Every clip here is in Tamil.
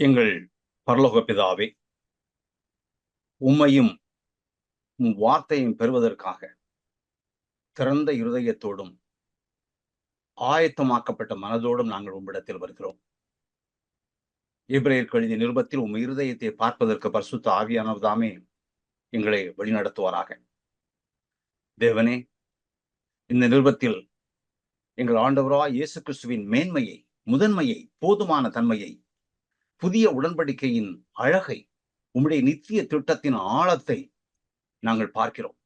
எங்கள் பரலோக பிதாவே, உம்மையும் உம் வார்த்தையும் பெறுவதற்காக திறந்த இருதயத்தோடும் ஆயத்தமாக்கப்பட்ட மனதோடும் நாங்கள் உம்மிடத்தில் வருகிறோம். எபிரேயருக்கு எழுதிய நிருபத்தில் உம் இருதயத்தை பார்ப்பதற்கு பரிசுத்த ஆவியானவர்தாமே எங்களை வழிநடத்துவாராக. தேவனே, இந்த நிருபத்தில் எங்கள் ஆண்டவராய் இயேசு கிறிஸ்துவின் மேன்மையை, முதன்மையை, போதுமான தன்மையை, புதிய உடன்படிக்கையின் அழகை, உம்முடைய நித்திய திட்டத்தின் ஆழத்தை நாங்கள் பார்க்கிறோம்.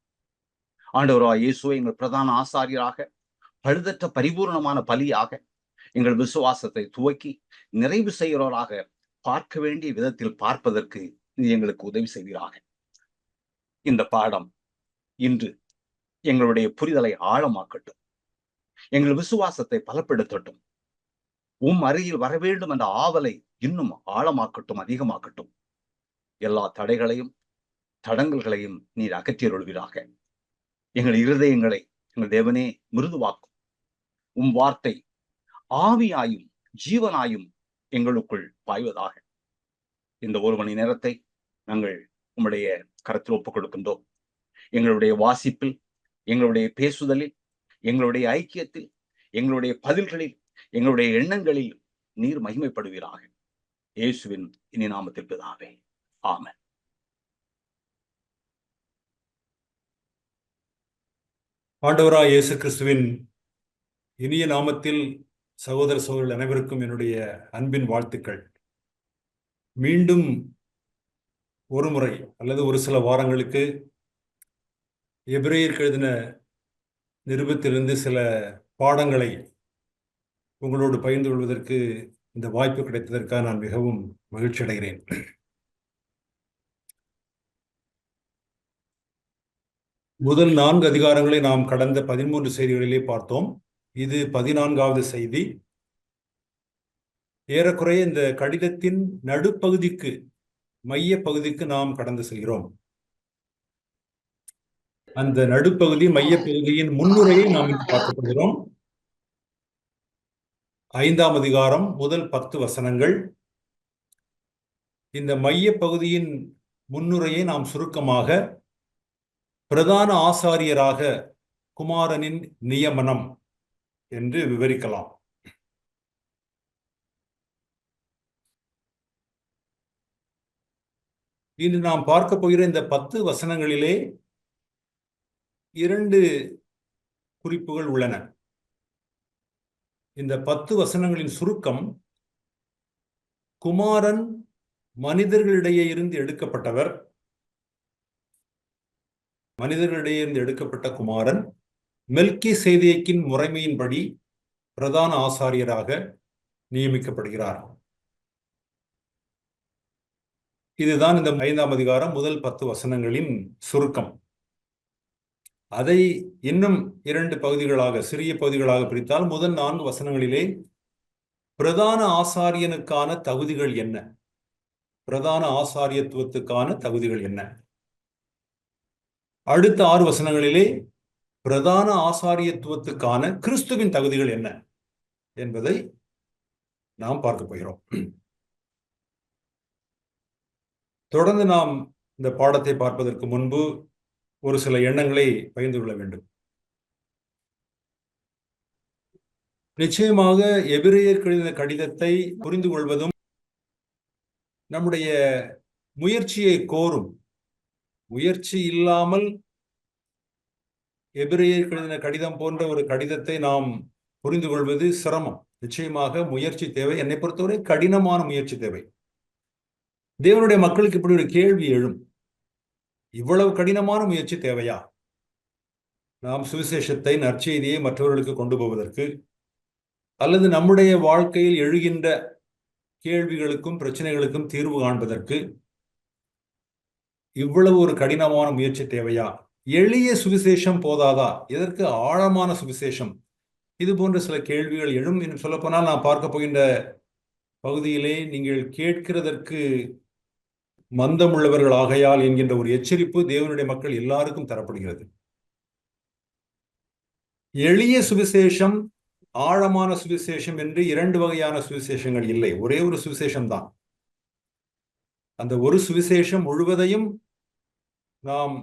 ஆண்டவராய் இயேசுவை எங்கள் பிரதான ஆசாரியராக, பழுதற்ற பரிபூர்ணமான பலியாக எங்கள் விசுவாசத்தை துவக்கி நிறைவு செய்கிறவராக பார்க்க வேண்டிய விதத்தில் பார்ப்பதற்கு நீ எங்களுக்கு உதவி செய்வீராக. இந்த பாடம் இன்று எங்களுடைய புரிதலை ஆழமாக்கட்டும், எங்கள் விசுவாசத்தை பலப்படுத்தட்டும், உம் அருகில் வர வேண்டும் என்ற ஆவலை இன்னும் ஆழமாக்கட்டும், அதிகமாக்கட்டும். எல்லா தடைகளையும் தடங்கல்களையும் நீர் அகற்றியருள்வீராக. எங்கள் இருதயங்களை எங்கள் தேவனே மிருதுவாக்கும். உம் வார்த்தை ஆவியாயும் ஜீவனாயும் எங்களுக்குள் பாய்வதாக. இந்த ஒரு மணி நேரத்தை நாங்கள் உம்முடைய கரத்தில் ஒப்புக் கொடுக்கின்றோம். எங்களுடைய வாசிப்பில், எங்களுடைய பேசுதலில், எங்களுடைய ஐக்கியத்தில், எங்களுடைய பதில்களில், எங்களுடைய எண்ணங்களில் நீர் மகிமைப்படுவீராக. இயேசுவின் இனி நாமத்தில் பிதாவே, ஆமென். ஆண்டவராய் இயேசு கிறிஸ்துவின் இனிய நாமத்தில் சகோதர சகோதரர்கள் அனைவருக்கும் என்னுடைய அன்பின் வாழ்த்துக்கள். மீண்டும் ஒரு முறை அல்லது ஒரு சில வாரங்களுக்கு எபிரேயருக்கு எழுதின நிருபத்திலிருந்து சில பாடங்களை உங்களோடு பகிர்ந்து கொள்வதற்கு இந்த வாய்ப்பு கிடைத்ததற்காக நான் மிகவும் மகிழ்ச்சி அடைகிறேன். முதல் 4 அதிகாரங்களை நாம் கடந்த 13 செய்திகளிலே பார்த்தோம். இது 14வது செய்தி. ஏறக்குறைய இந்த கடிதத்தின் நடுப்பகுதிக்கு, மைய பகுதிக்கு நாம் கடந்து செல்கிறோம். அந்த நடுப்பகுதி, மையப்பகுதியின் முன்னுரையை நாம் இன்று பார்க்க போகிறோம். 5ஆம் அதிகாரம் முதல் 10 வசனங்கள். இந்த மைய பகுதியின் முன்னுரையை நாம் சுருக்கமாக பிரதான ஆசாரியராக குமாரனின் நியமனம் என்று விவரிக்கலாம். இன்று நாம் பார்க்க போகிற இந்த 10 வசனங்களிலே 2 குறிப்புகள் உள்ளன. இந்த 10 வசனங்களின் சுருக்கம், குமாரன் மனிதர்களிடையே இருந்து எடுக்கப்பட்டவர், மனிதர்களிடையே இருந்து எடுக்கப்பட்ட குமாரன் மெல்கிசேதேக்கின் முறைமையின்படி பிரதான ஆசாரியராக நியமிக்கப்படுகிறார். இதுதான் இந்த 5ஆம் அதிகாரம் முதல் 10 வசனங்களின் சுருக்கம். அதை இன்னும் 2 பகுதிகளாக, சிறிய பகுதிகளாக பிரித்தால், முதல் 4 வசனங்களிலே பிரதான ஆசாரியனுக்கான தகுதிகள் என்ன, பிரதான ஆசாரியத்துவத்துக்கான தகுதிகள் என்ன, அடுத்த 6 வசனங்களிலே பிரதான ஆசாரியத்துவத்துக்கான கிறிஸ்துவின் தகுதிகள் என்ன என்பதை நாம் பார்க்க போகிறோம். தொடர்ந்து நாம் இந்த பாடத்தை பார்ப்பதற்கு முன்பு ஒரு சில எண்ணங்களை பகிர்ந்து கொள்ள வேண்டும். நிச்சயமாக எபிரேயருக்கு எழுதின கடிதத்தை புரிந்து கொள்வதும் நம்முடைய முயற்சியை கோரும். முயற்சி இல்லாமல் எபிரேயருக்கு எழுதின கடிதம் போன்ற ஒரு கடிதத்தை நாம் புரிந்து கொள்வது சிரமம். நிச்சயமாக முயற்சி தேவை. என்னை பொறுத்தவரை கடினமான முயற்சி தேவை. தேவனுடைய மக்களுக்கு இப்படி ஒரு கேள்வி எழும்: இவ்வளவு கடினமான முயற்சி தேவையா? நாம் சுவிசேஷத்தை, நற்செய்தியை மற்றவர்களுக்கு கொண்டு போவதற்கு, அல்லது நம்முடைய வாழ்க்கையில் எழுகின்ற கேள்விகளுக்கும் பிரச்சனைகளுக்கும் தீர்வு காண்பதற்கு இவ்வளவு ஒரு கடினமான முயற்சி தேவையா? எளிய சுவிசேஷம் போதாதா? எதற்கு ஆழமான சுவிசேஷம்? இது போன்ற சில கேள்விகள் எழும். என்று சொல்லப்போனால், நான் பார்க்க போகின்ற பகுதியிலே நீங்கள் கேட்கிறதற்கு மந்தமுள்ளவர்கள் ஆகையால் என்கின்ற ஒரு எச்சரிப்பு தேவனுடைய மக்கள் எல்லாருக்கும் தரப்படுகிறது. எளிய சுவிசேஷம், ஆழமான சுவிசேஷம் என்று 2 வகையான சுவிசேஷங்கள் இல்லை. ஒரே ஒரு சுவிசேஷம் தான். அந்த ஒரு சுவிசேஷம் முழுவதையும் நாம்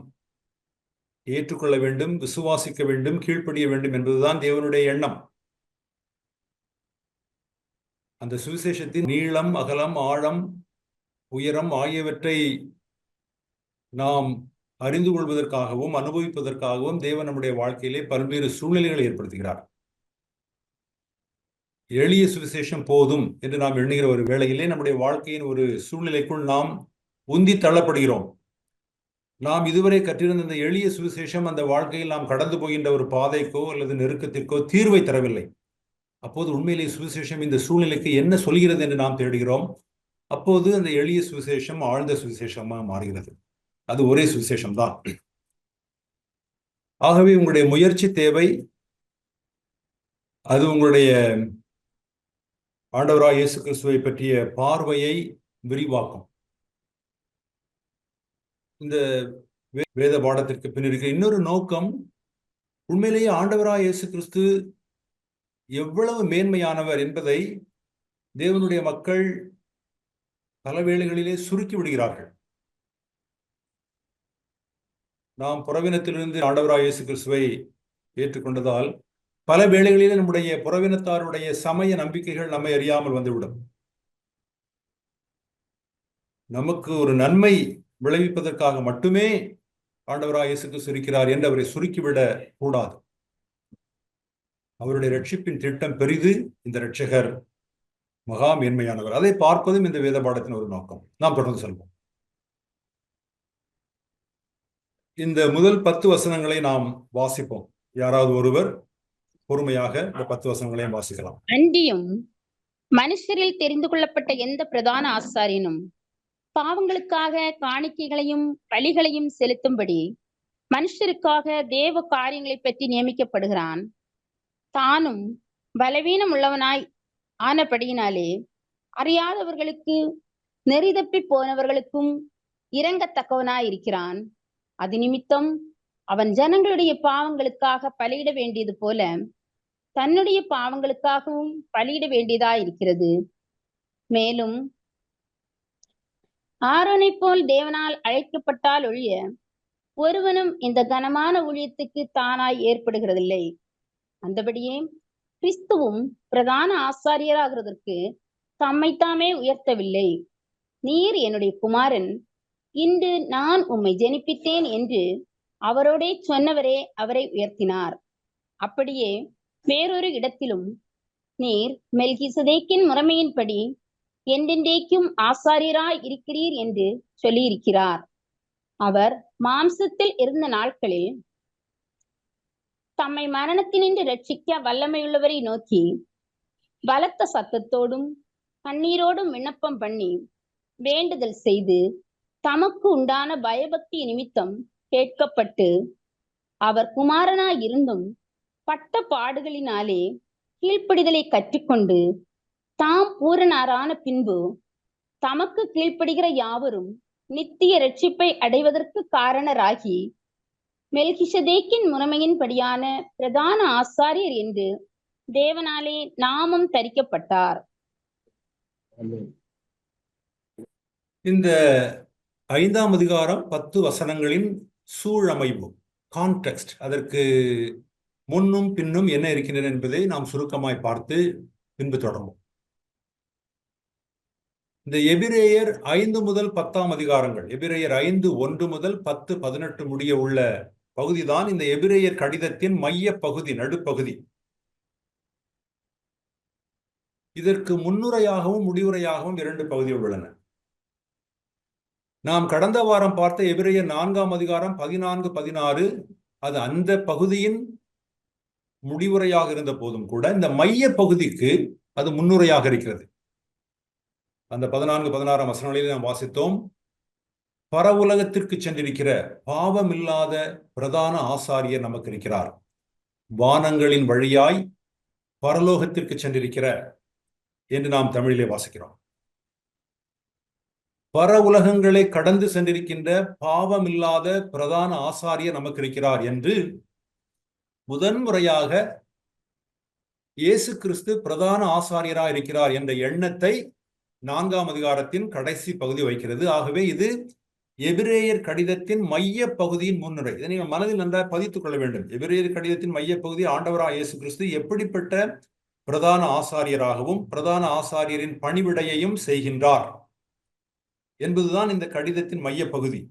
ஏற்றுக்கொள்ள வேண்டும், விசுவாசிக்க வேண்டும், கீழ்ப்படிய வேண்டும் என்பதுதான் தேவனுடைய எண்ணம். அந்த சுவிசேஷத்தின் நீளம், அகலம், ஆழம், உயரம் ஆகியவற்றை நாம் அறிந்து கொள்வதற்காகவும் அனுபவிப்பதற்காகவும் தேவன் நம்முடைய வாழ்க்கையிலே பல்வேறு சூழ்நிலைகளை ஏற்படுத்துகிறார். எளிய சுவிசேஷம் போதும் என்று நாம் எண்ணுகிற ஒரு வேளையிலே நம்முடைய வாழ்க்கையின் ஒரு சூழ்நிலைக்குள் நாம் உந்தி தள்ளப்படுகிறோம். நாம் இதுவரை கற்றிருந்த இந்த எளிய சுவிசேஷம் அந்த வாழ்க்கையில் நாம் கடந்து போகின்ற ஒரு பாதைக்கோ அல்லது நெருக்கத்திற்கோ தீர்வை தரவில்லை. அப்போது உண்மையிலே சுவிசேஷம் இந்த சூழ்நிலைக்கு என்ன சொல்கிறது என்று நாம் தேடுகிறோம். அப்போது அந்த எளிய சுவிசேஷம் ஆழ்ந்த சுவிசேஷமாக மாறுகிறது. அது ஒரே சுவிசேஷம் தான். ஆகவே உங்களுடைய முயற்சி தேவை. அது உங்களுடைய ஆண்டவராய் இயேசு கிறிஸ்துவை பற்றிய பார்வையை விரிவாக்கும். இந்த வேத பாடத்திற்கு பின் இருக்கிற இன்னொரு நோக்கம், உண்மையிலேயே ஆண்டவராய் இயேசு கிறிஸ்து எவ்வளவு மேன்மையானவர் என்பதை தேவனுடைய மக்கள் பல வேளைகளிலே சுருக்கி விடுகிறார்கள். நாம் புறவினத்திலிருந்து ஆண்டவராய் இயேசு கிறிஸ்துவை ஏற்றுக்கொண்டதால் பல வேளைகளிலே நம்முடைய புறவினத்தாருடைய சமய நம்பிக்கைகள் நம்மை அறியாமல் வந்துவிடும். நமக்கு ஒரு நன்மை விளைவிப்பதற்காக மட்டுமே ஆண்டவராய் இயேசு கிறிஸ்து இருக்கிறார் என்று அவரை சுருக்கிவிட கூடாது. அவருடைய ரட்சிப்பின் திட்டம் பெரிது. இந்த இரட்சகர் மகா மேன்மையானவர். அதை பார்ப்பதும் இந்த வேத பாடத்தின் ஒரு நோக்கம். நாம் தொடர்ந்து செல்வோம். இந்த முதல் 10 வசனங்களை நாம் வாசிப்போம். யாராவது ஒருவர் பொறுமையாக இந்த 10 வசனங்களையும் வாசிக்கலாம். அன்றியும் மனுஷரில் தெரிந்து கொள்ளப்பட்ட எந்த பிரதான ஆசாரியனும் பாவங்களுக்காக காணிக்கைகளையும் பலிகளையும் செலுத்தும்படி மனுஷருக்காக தேவ காரியங்களை பற்றி நியமிக்கப்படுகிறான். தானும் பலவீனம் உள்ளவனாய் ஆனபடியினாலே அறியாதவர்களுக்கு நெறிதப்பி போனவர்களுக்கும் இரங்கத்தக்கவனாய் இருக்கிறான். அது நிமித்தம் அவன் ஜனங்களுடைய பாவங்களுக்காக பலியிட வேண்டியது போல தன்னுடைய பாவங்களுக்காகவும் பலியிட வேண்டியதாய் இருக்கிறது. மேலும் ஆரோனை போல் தேவனால் அழைக்கப்பட்டால் ஒழிய ஒருவனும் இந்த கனமான ஊழியத்துக்கு தானாய் ஏற்படுகிறதில்லை. அந்தபடியே கிறிஸ்துவும் பிரதான ஆசாரியராகிறதற்கு தம்மைத்தாமே உயர்த்தவில்லை. நீர் என்னுடைய குமாரன், இன்று நான் உம்மை ஜெனிப்பித்தேன் என்று அவரோடே சொன்னவரே அவரை உயர்த்தினார். அப்படியே வேறொரு இடத்திலும் நீர் மெல்கிசதேக்கின் முறைமையின்படி என்றென்றைக்கும் ஆசாரியராய் இருக்கிறீர் என்று சொல்லியிருக்கிறார். அவர் மாம்சத்தில் இருந்த நாட்களில் தம்மை மரணத்தினின்று ரட்சிக்க வல்லமையுள்ளவரை நோக்கி பலத்த சத்தத்தோடும் கண்ணீரோடும் விண்ணப்பம் பண்ணி வேண்டுதல் செய்து தமக்கு உண்டான பயபக்தி நிமித்தம் கேட்கப்பட்டு அவர் குமாரனாய் இருந்தும் பட்ட பாடுகளினாலே கீழ்ப்படிதலை கற்றுக்கொண்டு தாம் பூரணரான பின்பு தமக்கு கீழ்ப்படுகிற யாவரும் நித்திய இரட்சிப்பை அடைவதற்கு காரணராகி மெல்கிசதேக்கின் முறைமையின்படியான பிரதான ஆசாரியர் என்று தேவனாலே நாமம் தரிக்கப்பட்டார். இந்த 5ஆம் அதிகாரம் 10 வசனங்களின் சூழமைவு, கான்டெக்ஸ்ட், அதற்கு முன்னும் பின்னும் என்ன இருக்கின்றன என்பதை நாம் சுருக்கமாய் பார்த்து பின்பு தொடரும். இந்த எபிரேயர் 5 முதல் 10ஆம் அதிகாரங்கள், எபிரேயர் 5 1 முதல் 10 18 முடிய உள்ள பகுதிதான் இந்த எபிரேயர் கடிதத்தின் மைய பகுதி, நடுப்பகுதி. இதற்கு முன்னுரையாகவும் முடிவுரையாகவும் 2 பகுதிகள் உள்ளன. நாம் கடந்த வாரம் பார்த்த எபிரேயர் 4ஆம் அதிகாரம் 14 16 அது அந்த பகுதியின் முடிவுரையாக இருந்த போதும் கூட இந்த மைய பகுதிக்கு அது முன்னுரையாக இருக்கிறது. அந்த 14 16ஆம் வசனங்களில் நாம் வாசித்தோம், பரவுலகத்திற்கு சென்றிருக்கிற பாவமில்லாத பிரதான ஆசாரியர் நமக்கு இருக்கிறார். வானங்களின் வழியாய் பரலோகத்திற்கு சென்றிருக்கிற என்று நாம் தமிழிலே வாசிக்கிறோம். பர உலகங்களை கடந்து சென்றிருக்கின்ற பாவமில்லாத பிரதான ஆசாரியர் நமக்கு இருக்கிறார் என்று முதன்முறையாக இயேசு கிறிஸ்து பிரதான ஆசாரியராக இருக்கிறார் என்ற எண்ணத்தை 4ஆம் அதிகாரத்தின் கடைசி பகுதி வைக்கிறது. ஆகவே இது எபிரேயர் கடிதத்தின் மைய பகுதியின் முன்னுரை. இதை நீங்கள் மனதில் நன்றாக பதித்துக் கொள்ள வேண்டும். எபிரேயர் கடிதத்தின் மைய பகுதி ஆண்டவராகிய இயேசு கிறிஸ்து எப்படிப்பட்ட பிரதான ஆசாரியராகவும் பிரதான ஆசாரியரின் பணிவிடையையும் செய்கின்றார் என்பதுதான் இந்த கடிதத்தின் மைய பகுதி.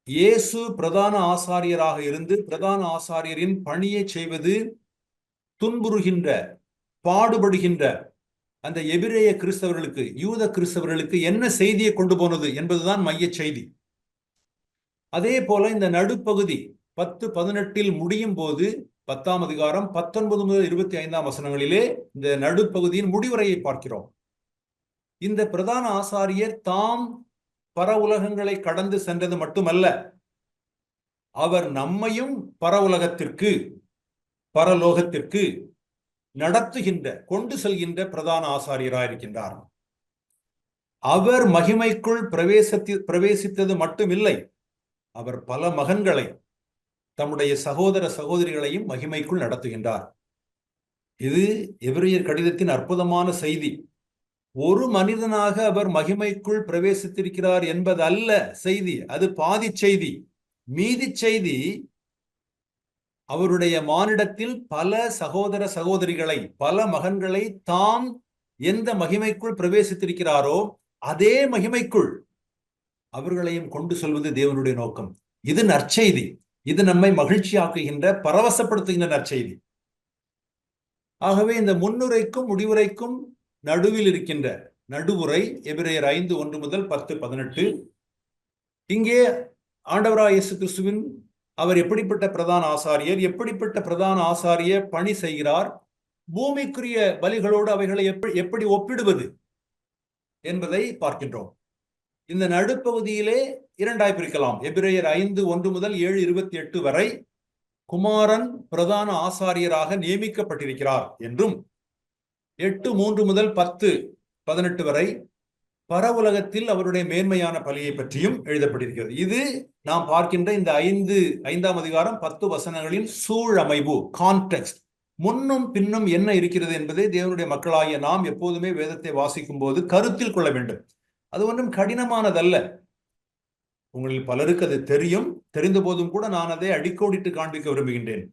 இயேசு பிரதான ஆசாரியராக இருந்து பிரதான ஆசாரியரின் பணியை செய்வது துன்புறுகின்ற, பாடுபடுகின்ற அந்த எபிரேய கிறிஸ்தவர்களுக்கு, யூத கிறிஸ்தவர்களுக்கு என்ன செய்தியை கொண்டு போனது என்பதுதான் மைய செய்தி. அதே போல இந்த நடுப்பகுதி 10-18 முடியும் போது 10ஆம் அதிகாரம் 19 முதல் 25ஆம் வசனங்களிலே இந்த நடுப்பகுதியின் முடிவுரையை பார்க்கிறோம். இந்த பிரதான ஆசாரியர் தாம் பர உலகங்களை கடந்து சென்றது மட்டுமல்ல, அவர் நம்மையும் பரவுலகத்திற்கு, பரலோகத்திற்கு நடத்துகின்ற, கொண்டு செல்கின்ற பிரதான ஆசாரியராயிருக்கின்றார். அவர் மகிமைக்குள் பிரவேசித்தது மட்டுமில்லை, அவர் பல மகன்களை, தம்முடைய சகோதர சகோதரிகளையும் மகிமைக்குள் நடத்துகின்றார். இது எபிரேயர் கடிதத்தின் அற்புதமான செய்தி. ஒரு மனிதனாக அவர் மகிமைக்குள் பிரவேசித்திருக்கிறார் என்பது அல்ல செய்தி, அது பாதி செய்தி. மீதி செய்தி அவருடைய மானிடத்தில் பல சகோதர சகோதரிகளை, பல மகன்களை தாம் எந்த மகிமைக்குள் பிரவேசித்திருக்கிறாரோ அதே மகிமைக்குள் அவர்களையும் கொண்டு செல்வது தேவனுடைய நோக்கம். இது நற்செய்தி. இது நம்மை மகிழ்ச்சியாக்குகின்ற, பரவசப்படுத்துகின்ற நற்செய்தி. ஆகவே இந்த முன்னுரைக்கும் முடிவுரைக்கும் நடுவில் இருக்கின்ற நடுவுரை எபிரேயர் 5:1 முதல் 10-18. இங்கே ஆண்டவராகிய இயேசு கிறிஸ்துவின் அவர் எப்படிப்பட்ட பிரதான ஆசாரியர், எப்படிப்பட்ட பிரதான ஆசாரியர் பணி செய்கிறார், பூமிக்குரிய பலிகளோடு அவைகளை எப்படி ஒப்பிடுவது என்பதை பார்க்கின்றோம். இந்த நடுப்பகுதியிலே இரண்டாய் பிரிக்கலாம். எபிரேயர் 5:1 முதல் 7:28 வரை குமாரன் பிரதான ஆசாரியராக நியமிக்கப்பட்டிருக்கிறார் என்றும், 8:3 முதல் 10-18 வரை பரவுலகத்தில் அவருடைய மேன்மையான பலியை பற்றியும் எழுதப்பட்டிருக்கிறது. இது நாம் பார்க்கின்ற இந்த 5ஆம் அதிகாரம் 10 வசனங்களின் சூழமைவு, கான்டெக்ஸ்ட். முன்னும் பின்னும் என்ன இருக்கிறது என்பதை தேவனுடைய மக்களாகிய நாம் எப்போதுமே வேதத்தை வாசிக்கும் போது கருத்தில் கொள்ள வேண்டும். அது ஒன்றும் கடினமானதல்ல. உங்களில் பலருக்கு அது தெரியும். தெரிந்த போதும் கூட நான் அதை அடிக்கோடிட்டு காண்பிக்க விரும்புகின்றேன்.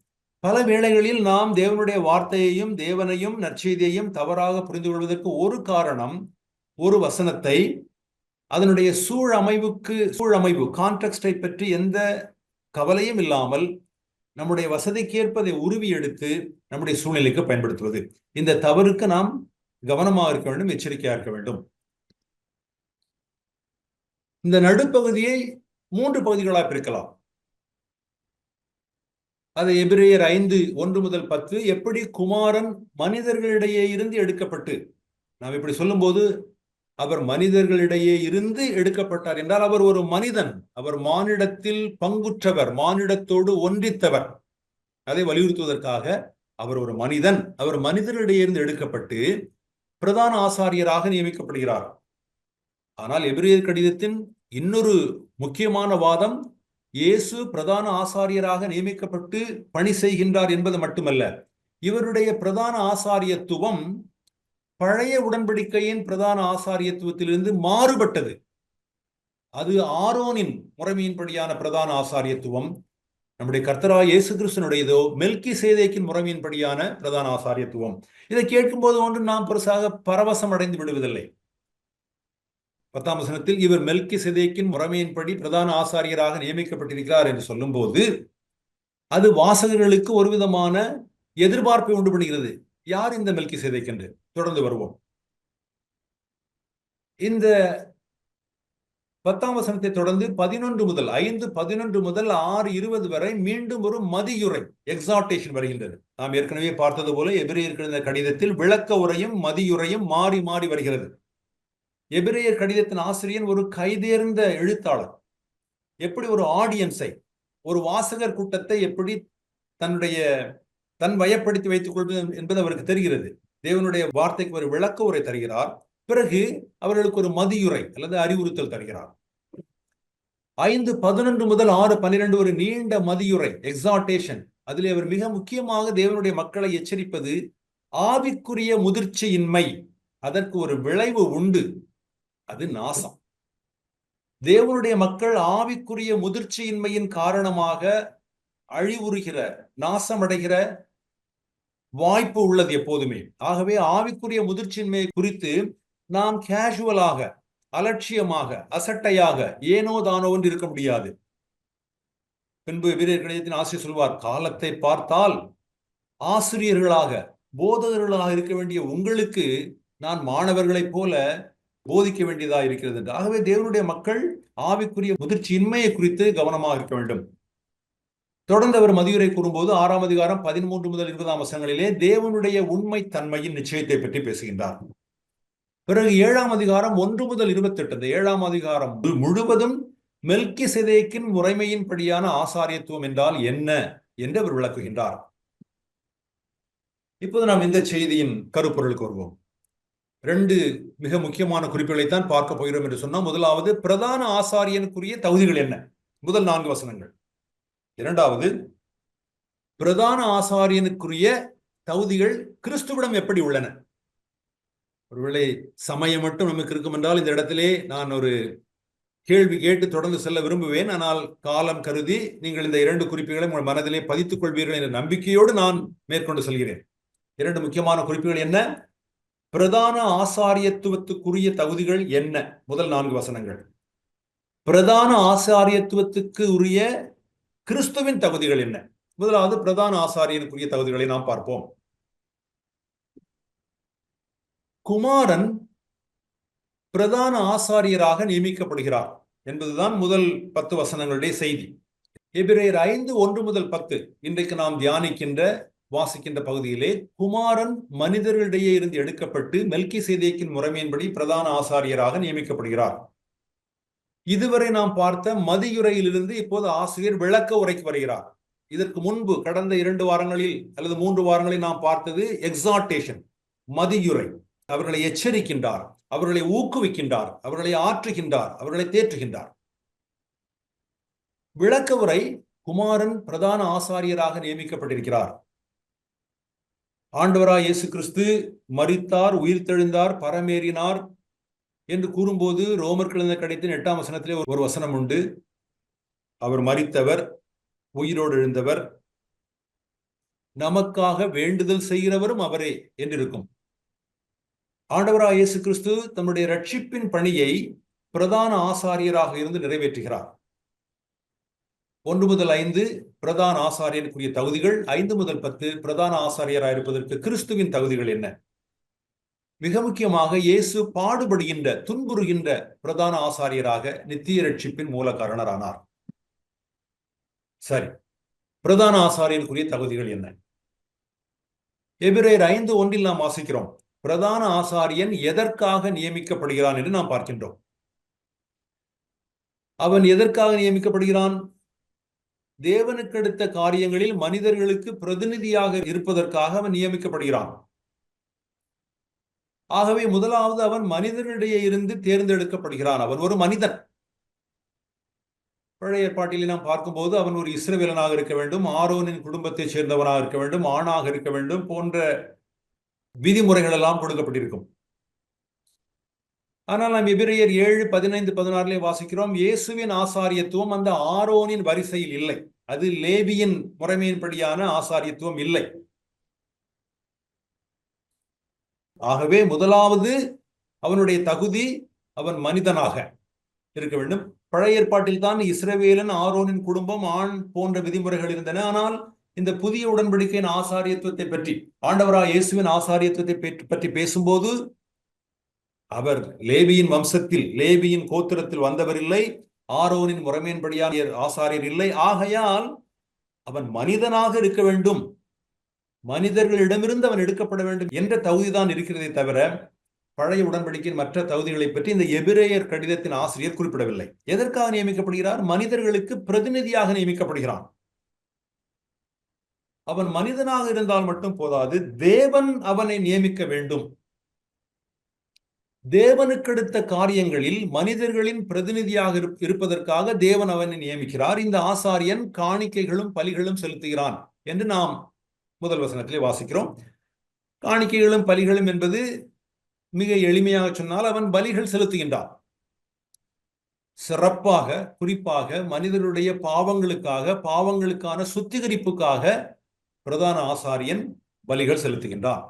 பல வேளைகளில் நாம் தேவனுடைய வார்த்தையையும் தேவனையும் நற்செய்தியையும் தவறாக புரிந்து கொள்வதற்கு ஒரு காரணம், ஒரு வசனத்தை அதனுடைய சூழமைவு கான்டெக்ஸ்டை பற்றி எந்த கவலையும் இல்லாமல் நம்முடைய வசதிக்கேற்பதை உருவி எடுத்து நம்முடைய சூழ்நிலைக்கு பயன்படுத்துவது. இந்த தவறுக்கு நாம் கவனமாக இருக்க வேண்டும், எச்சரிக்கையாக இருக்க வேண்டும். இந்த நடுப்பகுதியை 3 பகுதிகளாக பிரிக்கலாம். அது எபிரேயர் 5:1 முதல் 10 எப்படி குமாரன் மனிதர்களிடையே இருந்து எடுக்கப்பட்டு, நாம் இப்படி சொல்லும் போது அவர் மனிதர்களிடையே இருந்து எடுக்கப்பட்டார் என்றால் அவர் ஒரு மனிதன், அவர் மானிடத்தில் பங்குற்றவர், மானிடத்தோடு ஒன்றித்தவர். அதை வலியுறுத்துவதற்காக அவர் ஒரு மனிதன், அவர் மனிதர்களிடையே இருந்து எடுக்கப்பட்டு பிரதான ஆசாரியராக நியமிக்கப்படுகிறார். ஆனால் எபிரேயர் கடிதத்தின் இன்னொரு முக்கியமான வாதம், இயேசு பிரதான ஆசாரியராக நியமிக்கப்பட்டு பணி செய்கின்றார் என்பது மட்டுமல்ல, இவருடைய பிரதான ஆசாரியத்துவம் பழைய உடன்படிக்கையின் பிரதான ஆசாரியத்துவத்திலிருந்து மாறுபட்டது. அது ஆரோனின் முறைமையின்படியான பிரதான ஆசாரியத்துவம். நம்முடைய கர்த்தராகிய இயேசு கிறிஸ்துவினுடையதோ மெல்கிசேதேக்கின் முறைமையின்படியான பிரதான ஆசாரியத்துவம். இதை கேட்கும் போது ஒன்று நாம் பெருசாக பரவசம் அடைந்து விடுவதில்லை. 10ஆம் வசனத்தில் இவர் மெல்கிசேதேக்கின் முறைமையின்படி பிரதான ஆசாரியராக நியமிக்கப்பட்டிருக்கிறார் என்று சொல்லும் போது அது வாசகர்களுக்கு ஒரு விதமான எதிர்பார்ப்பை உண்டு பண்ணுகிறது. யார் இந்த மெல்கிசேதேக் என்று தொடர்ந்து வருவோம். இந்த 10ஆம் வசனத்தை தொடர்ந்து 5:11 முதல் 6:20 வரை மீண்டும் ஒரு மதியுரை, எக்ஸார்டேஷன் வருகின்றது. நாம் ஏற்கனவே பார்த்தது போல எபிரேயர் கடிதத்தில் விளக்க உரையும் மதியுரையும் மாறி மாறி வருகிறது. எபிரேயர் கடிதத்தின் ஆசிரியர் ஒரு கைதேர்ந்த எழுத்தாளர். எப்படி ஒரு ஆடியன்ஸை, ஒரு வாசகர் கூட்டத்தை எப்படி தன் வயப்படுத்தி வைத்துக் கொள்வது என்பது அவருக்கு தெரிகிறது. தேவனுடைய வார்த்தைக்கு ஒரு விளக்க உரை தருகிறார். பிறகு அவர்களுக்கு ஒரு மதியுரை அல்லது அறிவுறுத்தல் தருகிறார். 5:11 முதல் 6:12 ஒரு நீண்ட மதியுரை, எக்ஸார்டேஷன். அதில் அவர் மிக முக்கியமாக தேவனுடைய மக்களை எச்சரிப்பது ஆவிக்குரிய முதிர்ச்சியின்மை அதற்கு ஒரு விளைவு உண்டு, அது நாசம். தேவனுடைய மக்கள் ஆவிக்குரிய முதிர்ச்சியின்மையின் காரணமாக அழிவுறுகிற, நாசமடைகிற வாய்ப்பு உள்ளது எப்போதுமே. ஆகவே ஆவிக்குரிய முதிர்ச்சியின்மையை குறித்து நாம் கேஷுவலாக, அலட்சியமாக, அசட்டையாக, ஏனோ தானோ என்று இருக்க முடியாது. பின்பு எபிரேயர் கடிதத்தின் ஆசிரியர் சொல்வார், காலத்தை பார்த்தால் ஆசிரியர்களாக, போதகர்களாக இருக்க வேண்டிய உங்களுக்கு நான் மாணவர்களைப் போல போதிக்க வேண்டியதா இருக்கிறது என்று. ஆகவே தேவனுடைய மக்கள் ஆவிக்குரிய முதிர்ச்சியின்மையை குறித்து கவனமாக இருக்க வேண்டும். தொடர்ந்து அவர் மதியுரை கூறும்போது 6ஆம் அதிகாரம் 13 முதல் 20 வசனங்களிலே தேவனுடைய உண்மை தன்மையின் நிச்சயத்தை பற்றி பேசுகின்றார். பிறகு 7ஆம் அதிகாரம் 1 முதல் 28, இந்த 7ஆம் அதிகாரம் முழுவதும் மெல்கிசேதேக்கின் முறைமையின்படியான ஆசாரியத்துவம் என்றால் என்ன என்று அவர் விளக்குகின்றார். இப்போது நாம் இந்த செய்தியின் கருப்பொருளுக்கு வருவோம். 2 மிக முக்கியமான குறிப்புகளைத்தான் பார்க்க போகிறோம் என்று சொன்னோம். முதலாவது, பிரதான ஆசாரியனுக்குரிய தகுதிகள் என்ன? முதல் 4 வசனங்கள். இரண்டாவது, பிரதான ஆசாரியனுக்குரிய தகுதிகள் கிறிஸ்துவிடம் எப்படி உள்ளன? ஒருவேளை சமயம் மட்டும் நமக்கு இருக்கும் என்றால் இந்த இடத்திலே நான் ஒரு கேள்வி கேட்டு தொடர்ந்து செல்ல விரும்புவேன். ஆனால் காலம் கருதி நீங்கள் இந்த 2 குறிப்புகளை உங்கள் மனதிலே பதித்துக் கொள்வீர்கள் என்ற நம்பிக்கையோடு நான் மேற்கொண்டு செல்கிறேன். 2 முக்கியமான குறிப்புகள் என்ன? பிரதான ஆசாரியத்துவத்துக்குரிய தகுதிகள் என்ன? முதல் 4 வசனங்கள். பிரதான ஆசாரியத்துவத்துக்கு உரிய கிறிஸ்துவின் தகுதிகள் என்ன? முதலாவது பிரதான ஆசாரியனுக்குரிய தகுதிகளை நாம் பார்ப்போம். குமாரன் பிரதான ஆசாரியராக நியமிக்கப்படுகிறார் என்பதுதான் முதல் 10 வசனங்களுடைய செய்தி. எபிரேயர் 5:1 முதல் 10 இன்றைக்கு நாம் தியானிக்கின்ற, வாசிக்கின்ற பகுதியிலே குமாரன் மனிதர்களிடையே இருந்து எடுக்கப்பட்டு மெல்கிசேதேக்கின் முறைமையின்படி பிரதான ஆசாரியராக நியமிக்கப்படுகிறார். இதுவரை நாம் பார்த்த மதியுரையிலிருந்து இப்போது ஆசிரியர் விளக்க உரைக்கு வருகிறார். இதற்கு முன்பு கடந்த 2 வாரங்களில் அல்லது 3 வாரங்களில் நாம் பார்த்தது எக்ஸார்டேஷன், மதியுரை. அவர்களை எச்சரிக்கின்றார், அவர்களை ஊக்குவிக்கின்றார், அவர்களை ஆற்றுகின்றார், அவர்களை தேற்றுகின்றார். விளக்க உரை, குமாரன் பிரதான ஆசாரியராக நியமிக்கப்பட்டிருக்கிறார். ஆண்டவராய் இயேசு கிறிஸ்து மரித்தார், உயிர்த்தெழுந்தார், பரமேறினார் என்று கூறும்போது ரோமர் கடிதத்தின் 8ஆம் வசனத்திலே ஒரு வசனம் உண்டு. அவர் மரித்தவர், உயிரோடு எழுந்தவர், நமக்காக வேண்டுதல் செய்கிறவரும் அவரே என்றிருக்கும். ஆண்டவராய் இயேசு கிறிஸ்து தம்முடைய ரட்சிப்பின் பணியை பிரதான ஆசாரியராக இருந்து நிறைவேற்றுகிறார். 1 முதல் 5 பிரதான ஆசாரியனுக்குரிய தகுதிகள், 5 முதல் 10 பிரதான ஆசாரியராக இருப்பதற்கு கிறிஸ்துவின் தகுதிகள் என்ன? மிக முக்கியமாக இயேசு பாடுபடுகின்ற, துன்புறுகின்ற பிரதான ஆசாரியராக நித்திய ரட்சிப்பின் மூல காரணரானார். சரி, பிரதான ஆசாரியனுக்குரிய தகுதிகள் என்ன? எபிரேயர் 5:1 நாம் வாசிக்கிறோம், பிரதான ஆசாரியன் எதற்காக நியமிக்கப்படுகிறான் என்று நாம் பார்க்கின்றோம். அவன் எதற்காக நியமிக்கப்படுகிறான்? தேவனுக்கு அடுத்த காரியங்களில் மனிதர்களுக்கு பிரதிநிதியாக இருப்பதற்காக அவன் நியமிக்கப்படுகிறான். ஆகவே முதலாவது அவன் மனிதர்களிடையே இருந்து தேர்ந்தெடுக்கப்படுகிறான். அவன் ஒரு மனிதன். பழைய ஏற்பாட்டிலே நாம் பார்க்கும்போது அவன் ஒரு இஸ்ரவேலனாக இருக்க வேண்டும், ஆரோனின் குடும்பத்தைச் சேர்ந்தவனாக இருக்க வேண்டும், ஆணாக இருக்க வேண்டும் போன்ற விதிமுறைகள் எல்லாம் கொடுக்கப்பட்டிருக்கும். ஆனால் நாம் எபிரேயர் 7:15-16 வாசிக்கிறோம், இயேசுவின் ஆசாரியத்துவம் அந்த ஆரோனின் வரிசையில் இல்லை. அது லேவியின் முறைமையின்படியான ஆசாரியத்துவம் இல்லை. ஆகவே முதலாவது அவனுடைய தகுதி, அவன் மனிதனாக இருக்க வேண்டும். பழைய ஏற்பாட்டில் தான் இஸ்ரவேலன், ஆரோனின் குடும்பம், ஆண் போன்ற விதிமுறைகள் இருந்தன. ஆனால் இந்த புதிய உடன்படிக்கையின் ஆசாரியத்துவத்தை பற்றி, ஆண்டவராய் இயேசுவின் ஆசாரியத்துவத்தை பற்றி பேசும்போது அவர் லேவியின் வம்சத்தில், லேவியின் கோத்திரத்தில் வந்தவர் இல்லை, ஆரோனின் முறைமையின்படியான ஆசாரியர் இல்லை. ஆகையால் அவன் மனிதனாக இருக்க வேண்டும், மனிதர்களிடமிருந்து அவன் எடுக்கப்பட வேண்டும் என்ற தகுதிதான் இருக்கிறதே தவிர பழைய உடன்படிக்கையின் மற்ற தகுதிகளை பற்றி இந்த எபிரேயர் கடிதத்தின் ஆசிரியர் குறிப்பிடவில்லை. எதற்காக நியமிக்கப்படுகிறார்? மனிதர்களுக்கு பிரதிநிதியாக நியமிக்கப்படுகிறான். அவன் மனிதனாக இருந்தால் மட்டும் போதாது, தேவன் அவனை நியமிக்க வேண்டும். தேவனுக்கு அடுத்த காரியங்களில் மனிதர்களின் பிரதிநிதியாக இருப்பதற்காக தேவன் அவனை நியமிக்கிறார். இந்த ஆசாரியன் காணிக்கைகளும் பலிகளும் செலுத்துகிறான் என்று நாம் முதல் வசனத்திலே வாசிக்கிறோம். காணிக்கைகளும் பலிகளும் என்பது மிக எளிமையாக சொன்னால் அவன் பலிகள் செலுத்துகின்றான். சிறப்பாக, குறிப்பாக மனிதனுடைய பாவங்களுக்கான சுத்திகரிப்புக்காக பிரதான ஆசாரியன் பலிகள் செலுத்துகின்றான்.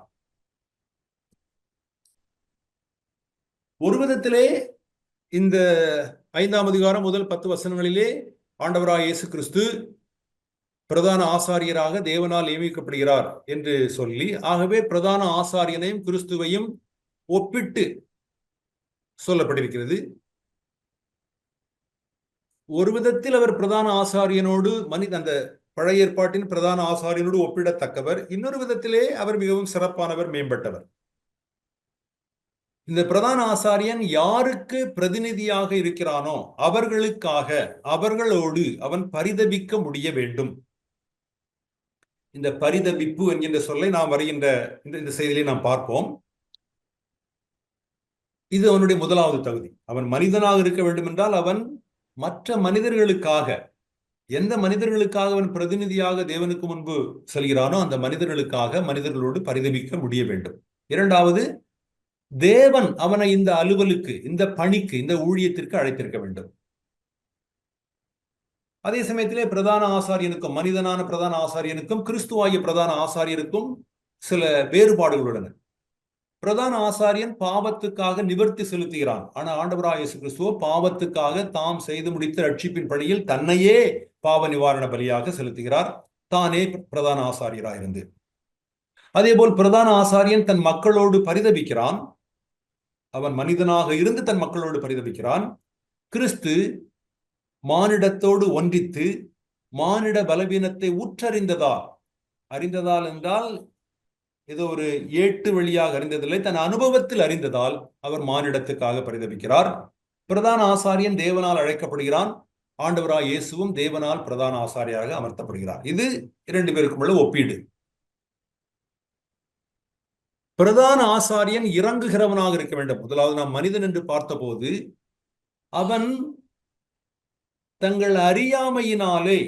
ஒரு விதத்திலே இந்த 5ஆம் அதிகாரம் முதல் 10 வசனங்களிலே ஆண்டவராய் இயேசு கிறிஸ்து பிரதான ஆசாரியராக தேவனால் நியமிக்கப்படுகிறார் என்று சொல்லி, ஆகவே பிரதான ஆசாரியனையும் கிறிஸ்துவையும் ஒப்பிட்டு சொல்லப்பட்டிருக்கிறது. ஒரு விதத்தில் அவர் பிரதான ஆசாரியனோடு அந்த பழைய ஏற்பாட்டின் பிரதான ஆசாரியனோடு ஒப்பிடத்தக்கவர். இன்னொரு விதத்திலே அவர் மிகவும் சிறப்பானவர், மேம்பட்டவர். இந்த பிரதான ஆசாரியன் யாருக்கு பிரதிநிதியாக இருக்கிறானோ அவர்களோடு அவன் பரிதபிக்க முடிய வேண்டும். இந்த பரிதபிப்பு என்கின்ற சொல்லை நாம் வருகின்ற இந்த செய்தியிலே நாம் பார்ப்போம். இது அவனுடைய முதலாவது தகுதி. அவன் மனிதனாக இருக்க வேண்டும் என்றால் அவன் மற்ற மனிதர்களுக்காக, எந்த மனிதர்களுக்காக அவன் பிரதிநிதியாக தேவனுக்கு முன்பு செல்கிறானோ அந்த மனிதர்களோடு பரிதபிக்க முடிய வேண்டும். இரண்டாவது, தேவன் அவனை இந்த அலுவலுக்கு, இந்த பணிக்கு, இந்த ஊழியத்திற்கு அழைத்திருக்க வேண்டும். அதே சமயத்திலே பிரதான ஆசாரியனுக்கும், மனிதனான பிரதான ஆசாரியனுக்கும் கிறிஸ்துவாகிய பிரதான ஆசாரியருக்கும் சில வேறுபாடுகள் உள்ளன. பிரதான ஆசாரியன் பாவத்துக்காக நிவர்த்தி செலுத்துகிறான். ஆனா ஆண்டவராகிய இயேசு கிறிஸ்துவோ பாவத்துக்காக தாம் செய்து முடித்த ரட்சிப்பின் பணியில் தன்னையே பாவ நிவாரண பலியாக செலுத்துகிறார், தானே பிரதான ஆசாரியராயிருந்து. அதே போல் பிரதான ஆசாரியன் தன் மக்களோடு பரிதபிக்கிறான். அவன் மனிதனாக இருந்து தன் மக்களோடு பரிதபிக்கிறான். கிறிஸ்து மானிடத்தோடு ஒன்றித்து மானிட பலவீனத்தை அறிந்ததால் என்றால் ஏதோ ஒரு ஏட்டு வழியாக அறிந்ததில்லை, தன் அனுபவத்தில் அறிந்ததால் அவர் மானிடத்துக்காக பரிதபிக்கிறார். பிரதான ஆசாரியன் தேவனால் அழைக்கப்படுகிறான். ஆண்டவராய் இயேசுவும் தேவனால் பிரதான ஆசாரியாக அமர்த்தப்படுகிறார். இது 2 பேருக்கும் உள்ள ஒப்பீடு. பிரதான ஆசாரியன் இறங்குகிறவனாக இருக்க வேண்டும். முதலாவது நாம் மனிதன் என்று பார்த்தபோது அவன் தங்கள் அறியாமையினாலே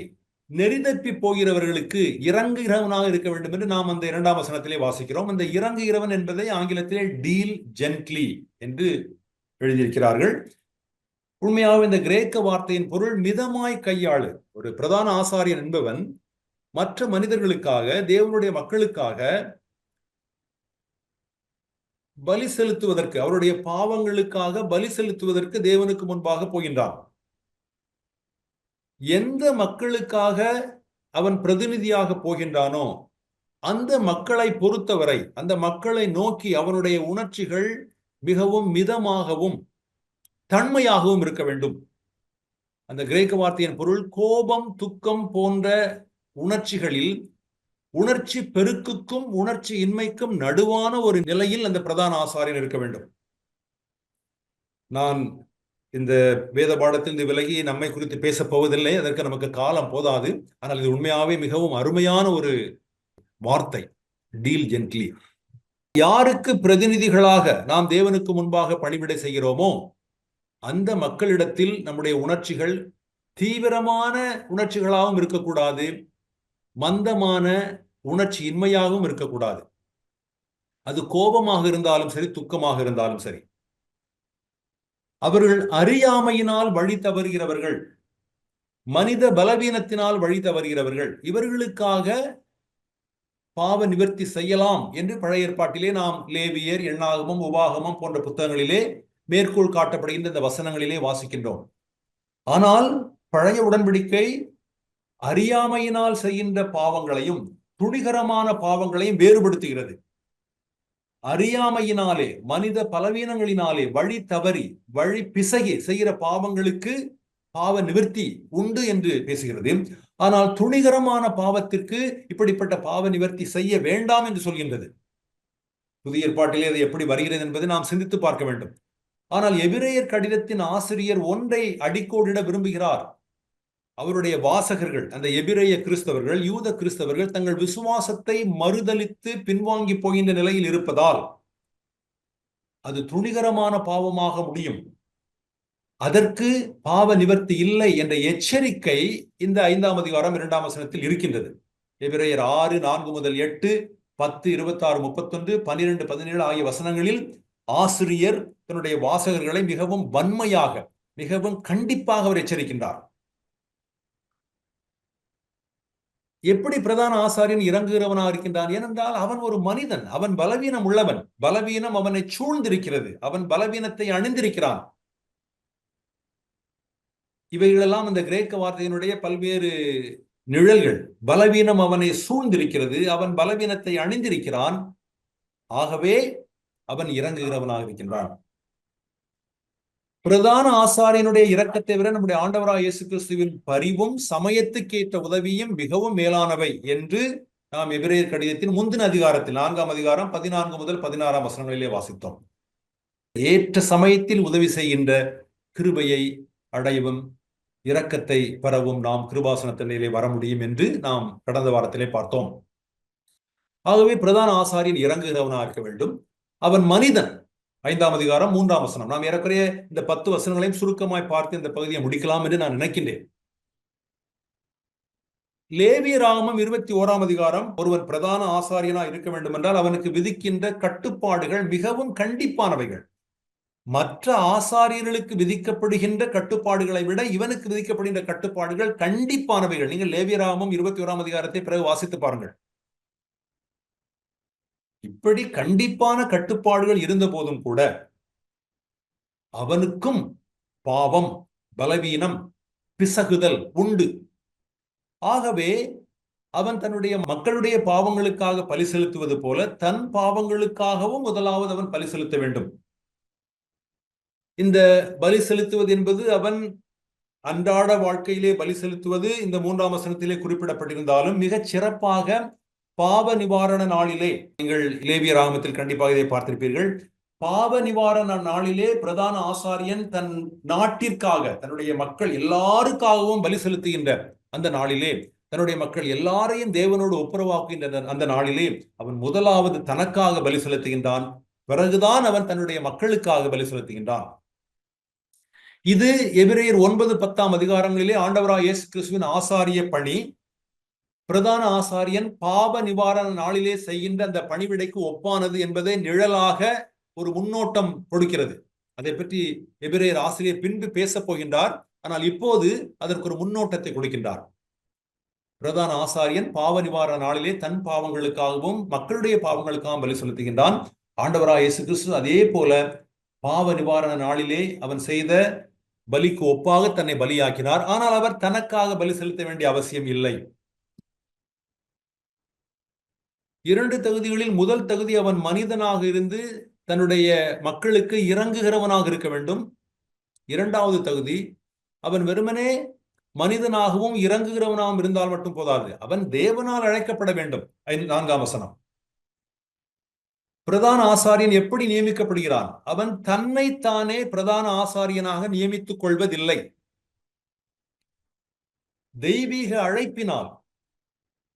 நெறிதப்பி போகிறவர்களுக்கு இறங்குகிறவனாக இருக்க வேண்டும் என்று நாம் அந்த 2ஆம் வசனத்திலே வாசிக்கிறோம். அந்த இறங்குகிறவன் என்பதை ஆங்கிலத்திலே டீல் ஜென்ட்லி என்று எழுதியிருக்கிறார்கள். உண்மையாக இந்த கிரேக்க வார்த்தையின் பொருள் மிதமாய் கையாளு. ஒரு பிரதான ஆசாரியன் என்பவன் மற்ற மனிதர்களுக்காக, தேவனுடைய மக்களுக்காக பலி செலுத்துவதற்கு, அவருடைய பாவங்களுக்காக பலி செலுத்துவதற்கு தேவனுக்கு முன்பாக போகின்றான். எந்த மக்களுக்காக அவன் பிரதிநிதியாக போகின்றானோ அந்த மக்களை பொறுத்தவரை, அந்த மக்களை நோக்கி அவனுடைய உணர்ச்சிகள் மிகவும் மிதமாகவும் தன்மையாகவும் இருக்க வேண்டும். அந்த கிரேக்க வார்த்தையின் பொருள் கோபம், துக்கம் போன்ற உணர்ச்சிகளில் உணர்ச்சி பெருக்குக்கும் உணர்ச்சி இன்மைக்கும் நடுவான ஒரு நிலையில் அந்த பிரதான ஆசாரியன் இருக்க வேண்டும். நான் இந்த வேத பாடத்தில் இந்த விலகி நம்மை குறித்து பேச போவதில்லை, அதற்கு நமக்கு காலம் போதாது. ஆனால் இது உண்மையாவே மிகவும் அருமையான ஒரு வார்த்தை, டீல் ஜென்ட்லி. யாருக்கு பிரதிநிதிகளாக நாம் தேவனுக்கு முன்பாக பணிவிடை செய்கிறோமோ அந்த மக்களிடத்தில் நம்முடைய உணர்ச்சிகள் தீவிரமான உணர்ச்சிகளாகவும் இருக்கக்கூடாது, மந்தமான உணர்ச்சி இன்மையாகவும் இருக்கக்கூடாது. அது கோபமாக இருந்தாலும் சரி, துக்கமாக இருந்தாலும் சரி. அவர்கள் அறியாமையினால் வழி தவறுகிறவர்கள், மனித பலவீனத்தினால் வழி தவறுகிறவர்கள். இவர்களுக்காக பாவ நிவர்த்தி செய்யலாம் என்று பழைய ஏற்பாட்டிலே நாம் லேவியர், எண்ணாகமம், உபாகமம் போன்ற புத்தகங்களிலே மேற்கோள் காட்டப்படுகின்ற இந்த வசனங்களிலே வாசிக்கின்றோம். ஆனால் பழைய உடன்படிக்கை அறியாமையினால் செய்கின்ற பாவங்களையும் துணிகரமான பாவங்களையும் வேறுபடுத்துகிறது. அறியாமையினாலே, மனித பலவீனங்களினாலே வழி தவறி, வழி பிசகி செய்கிற பாவங்களுக்கு பாவ நிவர்த்தி உண்டு என்று பேசுகிறது. ஆனால் துணிகரமான பாவத்திற்கு இப்படிப்பட்ட பாவ நிவர்த்தி செய்ய வேண்டாம் என்று சொல்கின்றது. புதிய ஏற்பாட்டிலே அது எப்படி வருகிறது என்பதை நாம் சிந்தித்து பார்க்க வேண்டும். ஆனால் எபிரேயர் கடிதத்தின் ஆசிரியர் ஒன்றை அடிக்கோடிட விரும்புகிறார். அவருடைய வாசகர்கள், அந்த எபிரேய கிறிஸ்தவர்கள், யூத கிறிஸ்தவர்கள் தங்கள் விசுவாசத்தை மறுதலித்து பின்வாங்கி போகின்ற நிலையில் இருப்பதால் அது துணிகரமான பாவமாக முடியும். அதற்கு பாவ நிவர்த்தி இல்லை என்ற எச்சரிக்கை இந்த 5ஆம் அதிகாரம் 2ஆம் வசனத்தில் இருக்கின்றது. எபிரேயர் 6:4-8, 10:26-31, 12-17 ஆகிய வசனங்களில் ஆசிரியர் தன்னுடைய வாசகர்களை மிகவும் வன்மையாக, மிகவும் கண்டிப்பாக அவர் எச்சரிக்கின்றார். எப்படி பிரதான ஆசாரியன் இறங்குகிறவனாக இருக்கின்றான்? ஏனென்றால் அவன் ஒரு மனிதன், அவன் பலவீனம் உள்ளவன், பலவீனம் அவனை சூழ்ந்திருக்கிறது, அவன் பலவீனத்தை அணிந்திருக்கிறான். இவைகளெல்லாம் இந்த கிரேக்க வார்த்தையினுடைய பல்வேறு நிழல்கள். பலவீனம் அவனை சூழ்ந்திருக்கிறது, அவன் பலவீனத்தை அணிந்திருக்கிறான், ஆகவே அவன் இறங்குகிறவனாக இருக்கின்றான். பிரதான ஆசாரியனுடைய இரக்கத்தை விட நம்முடைய ஆண்டவராய் இயேசு கிறிஸ்துவின் பரிவும் சமயத்துக்கேற்ற உதவியும் மிகவும் மேலானவை என்று நாம் எபிரேயர் கடிதத்தின் முந்தின அதிகாரத்தில் 4ஆம் அதிகாரம் 14 முதல் 16 வசனங்களிலே வாசித்தோம். ஏற்ற சமயத்தில் உதவி செய்கின்ற கிருபையை அடையவும் இரக்கத்தை பெறவும் நாம் கிருபாசனத்திலே வர முடியும் என்று நாம் கடந்த வாரத்திலே பார்த்தோம். ஆகவே பிரதான ஆசாரியன் இறங்குகிறவனாக இருக்க வேண்டும். அவன் மனிதன். 5ஆம் அதிகாரம் 3ஆம் வசனம். நாம் ஏறக்குறைய இந்த 10 வசனங்களையும் சுருக்கமாய் பார்த்து இந்த பகுதியை முடிக்கலாம் என்று நான் நினைக்கின்றேன். லேவியராகமம் 21ஆம் அதிகாரம், ஒருவன் பிரதான ஆசாரியனா இருக்க வேண்டும் என்றால் அவனுக்கு விதிக்கின்ற கட்டுப்பாடுகள் மிகவும் கண்டிப்பானவைகள். மற்ற ஆசாரியர்களுக்கு விதிக்கப்படுகின்ற கட்டுப்பாடுகளை விட இவனுக்கு விதிக்கப்படுகின்ற கட்டுப்பாடுகள் கண்டிப்பானவைகள். நீங்கள் லேவியராகமம் 21ஆம் அதிகாரத்தை பிறகு வாசித்து பாருங்கள். இப்படி கண்டிப்பான கட்டுப்பாடுகள் இருந்த போதும் கூட அவனுக்கும் பாவம், பலவீனம், பிசகுதல் உண்டு. ஆகவே அவன் தன்னுடைய மக்களுடைய பாவங்களுக்காக பலி செலுத்துவது போல தன் பாவங்களுக்காகவும் முதலாவது அவன் பலி செலுத்த வேண்டும். இந்த பலி செலுத்துவது என்பது அவன் அன்றாட வாழ்க்கையிலே பலி செலுத்துவது இந்த 3ஆம் வசனத்திலே குறிப்பிடப்பட்டிருந்தாலும் மிகச் சிறப்பாக பாவ நிவாரண நாளிலே, நீங்கள் லேவியராகமத்தில் கண்டிப்பாக இதை பார்த்திருப்பீர்கள், பாவ நிவாரண நாளிலே பிரதான ஆசாரியன் தன் நாட்டிற்காக, தன்னுடைய மக்கள் எல்லாருக்காகவும் பலி செலுத்துகின்ற அந்த நாளிலே, தன்னுடைய மக்கள் எல்லாரையும் தேவனோடு ஒப்புரவாக்குகின்ற அந்த நாளிலே அவன் முதலாவது தனக்காக பலி செலுத்துகின்றான். பிறகுதான் அவன் தன்னுடைய மக்களுக்காக பலி செலுத்துகின்றான். இது எபிரேயர் 9-10 அதிகாரங்களிலே ஆண்டவராய் இயேசு கிறிஸ்துவின் ஆசாரிய பணி. பிரதான ஆசாரியன் பாவ நிவாரண நாளிலே செய்கின்ற அந்த பணிவிடைக்கு ஒப்பானது என்பதை நிழலாக ஒரு முன்னோட்டம் கொடுக்கிறது. அதை பற்றி எபிரேயர் ஆசிரியர் பின்பு பேசப் போகின்றார். ஆனால் இப்போது அதற்கு ஒரு முன்னோட்டத்தை கொடுக்கின்றார். பிரதான ஆசாரியன் பாவ நிவாரண நாளிலே தன் பாவங்களுக்காகவும் மக்களுடைய பாவங்களுக்காகவும் பலி செலுத்துகின்றான். ஆண்டவராய் இயேசு கிறிஸ்து அதே போல பாவ நிவாரண நாளிலே அவன் செய்த பலிக்கு ஒப்பாக தன்னை பலியாக்கினார். ஆனால் அவர் தனக்காக பலி செலுத்த வேண்டிய அவசியம் இல்லை. 2 தகுதிகளில் முதல் தகுதி அவன் மனிதனாக இருந்து தன்னுடைய மக்களுக்கு இறங்குகிறவனாக இருக்க வேண்டும். 2வது தகுதி அவன் வெறுமனே மனிதனாகவும் இறங்குகிறவனாகவும் இருந்தால் மட்டும் போதாது, அவன் தேவனால் அழைக்கப்பட வேண்டும். 4ஆம் வசனம். பிரதான ஆசாரியன் எப்படி நியமிக்கப்படுகிறான்? அவன் தன்னைத்தானே பிரதான ஆசாரியனாக நியமித்துக் கொள்வதில்லை. தெய்வீக அழைப்பினால்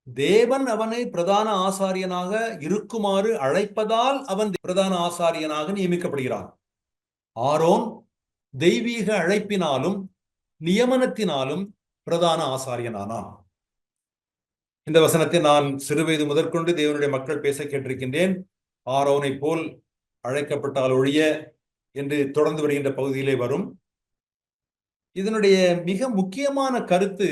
தேவன் அவனை பிரதான ஆசாரியனாக இருக்குமாறு அழைப்பதால் அவன் பிரதான ஆசாரியனாக நியமிக்கப்படுகிறான். ஆரோன் தெய்வீக அழைப்பினாலும் நியமனத்தினாலும் பிரதான ஆசாரியனானான். இந்த வசனத்தை நான் சிறுவயது முதற்கொண்டு தேவனுடைய மக்கள் பேச கேட்டிருக்கின்றேன். ஆரோனை போல் அழைக்கப்பட்டால் ஒழிய என்று தொடர்ந்து வருகின்ற பகுதியிலே வரும். இதனுடைய மிக முக்கியமான கருத்து,